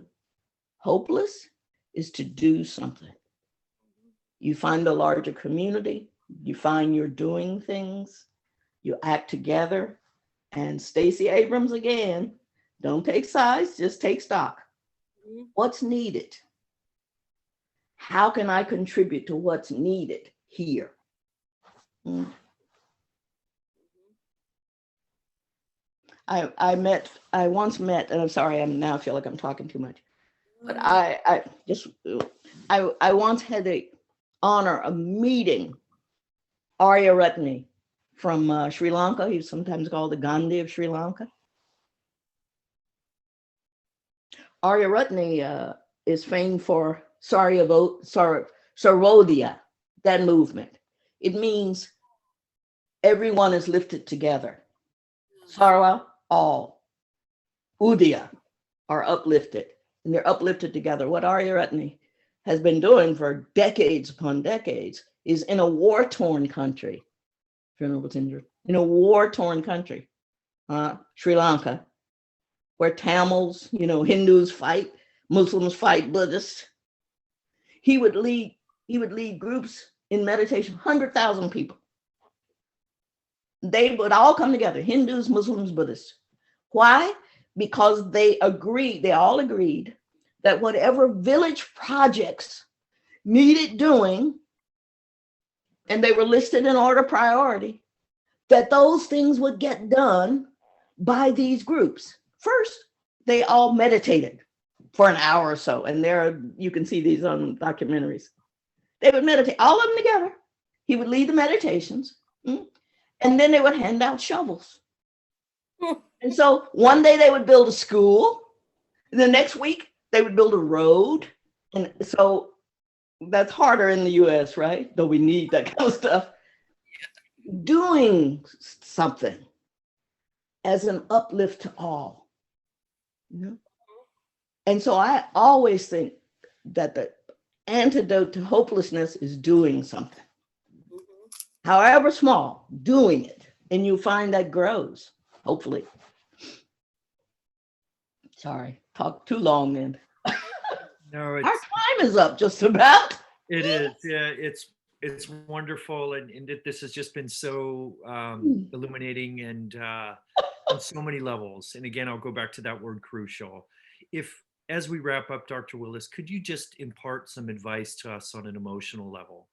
Hopeless is to do something. You find a larger community, you find you're doing things, you act together. And Stacey Abrams again, don't take sides, just take stock. What's needed? How can I contribute to what's needed here? I once met, and I'm sorry, I feel like I'm talking too much, but I once had the honor of meeting Arya Ratne from Sri Lanka. He's sometimes called the Gandhi of Sri Lanka. Arya Ratne is famed for Sarvodaya, that movement. It means everyone is lifted together. Sarva, all. Udaya are uplifted, and they're uplifted together. What Arya Ratne has been doing for decades upon decades is in a war-torn country, in a war-torn country, Sri Lanka, where Tamils, Hindus fight, Muslims fight, Buddhists. He would lead groups in meditation, 100,000 people. They would all come together, Hindus, Muslims, Buddhists. Why? Because they all agreed that whatever village projects needed doing, and they were listed in order of priority, that those things would get done by these groups. First, they all meditated for an hour or so, and you can see these on documentaries. They would meditate, all of them together. He would lead the meditations, and then they would hand out shovels. And so one day they would build a school, and the next week they would build a road. And so that's harder in the US, right? Though we need that kind of stuff. Doing something as an uplift to all. And so I always think that the antidote to hopelessness is doing something. However small, doing it. And you find that grows, hopefully. Sorry, talked too long then. No, Our time is up just about. It is. Yeah, it's wonderful, and this has just been so illuminating and on so many levels. And again, I'll go back to that word crucial. As we wrap up, Dr. Willis, could you just impart some advice to us on an emotional level?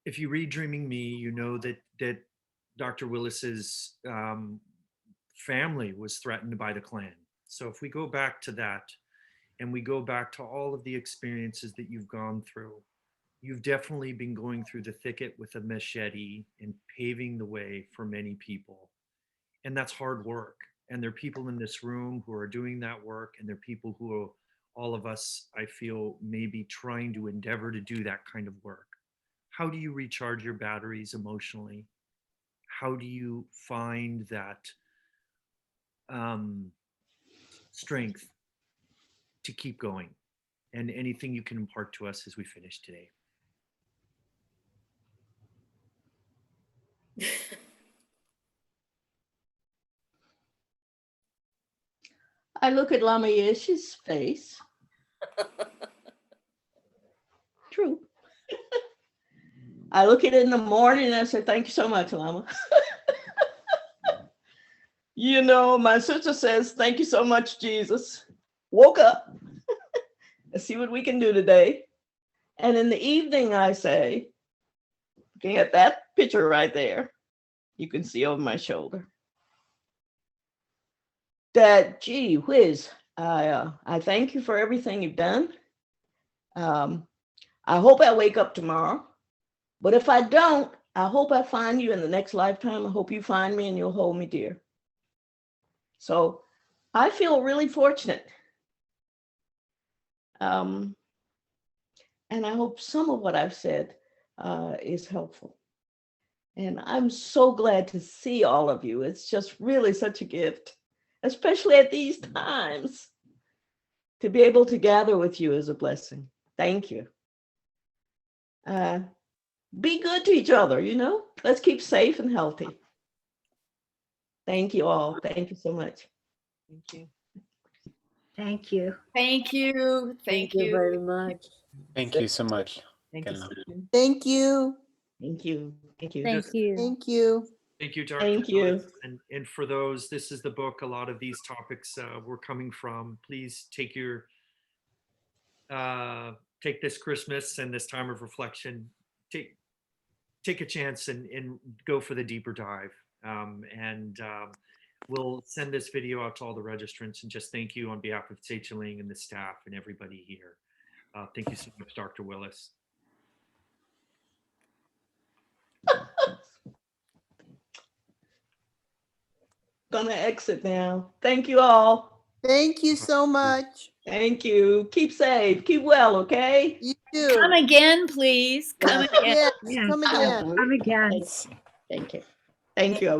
If you read Dreaming Me, you know that Dr. Willis's family was threatened by the Klan. So if we go back to that, and we go back to all of the experiences that you've gone through, you've definitely been going through the thicket with a machete and paving the way for many people. And that's hard work. And there are people in this room who are doing that work, and there are people who are, all of us, I feel, maybe trying to endeavor to do that kind of work. How do you recharge your batteries emotionally? How do you find that strength to keep going? And anything you can impart to us as we finish today. I look at Lama Yeshe's face. True. I look at it in the morning and I say, thank you so much, Lama. My sister says, thank you so much, Jesus. Woke up. Let's see what we can do today. And in the evening, I say, looking at that picture right there, you can see over my shoulder, that, gee whiz, I thank you for everything you've done. I hope I wake up tomorrow, but if I don't, I hope I find you in the next lifetime. I hope you find me and you'll hold me dear. So I feel really fortunate. And I hope some of what I've said is helpful. And I'm so glad to see all of you. It's just really such a gift, especially at these times. To be able to gather with you is a blessing. Thank you. Be good to each other, Let's keep safe and healthy. Thank you all. Thank you so much. Thank you. Thank you. Thank you. Thank you. very much. Thank you so much. Thank you. Kenna. Stephen. Thank you. Thank you. Thank you. Thank you. Thank you. Thank you, Dr. Thank you. Willis. And for those, this is the book a lot of these topics were coming from. Please take this Christmas and this time of reflection, take a chance and go for the deeper dive. We'll send this video out to all the registrants and just thank you on behalf of Tse Chen Ling and the staff and everybody here. Thank you so much, Dr. Willis. Gonna exit now. Thank you all. Thank you so much. Thank you. Keep safe. Keep well, okay? You too. Come again, please. Come again. Yes, Yeah. come again. Come again. Thank you. Thank you.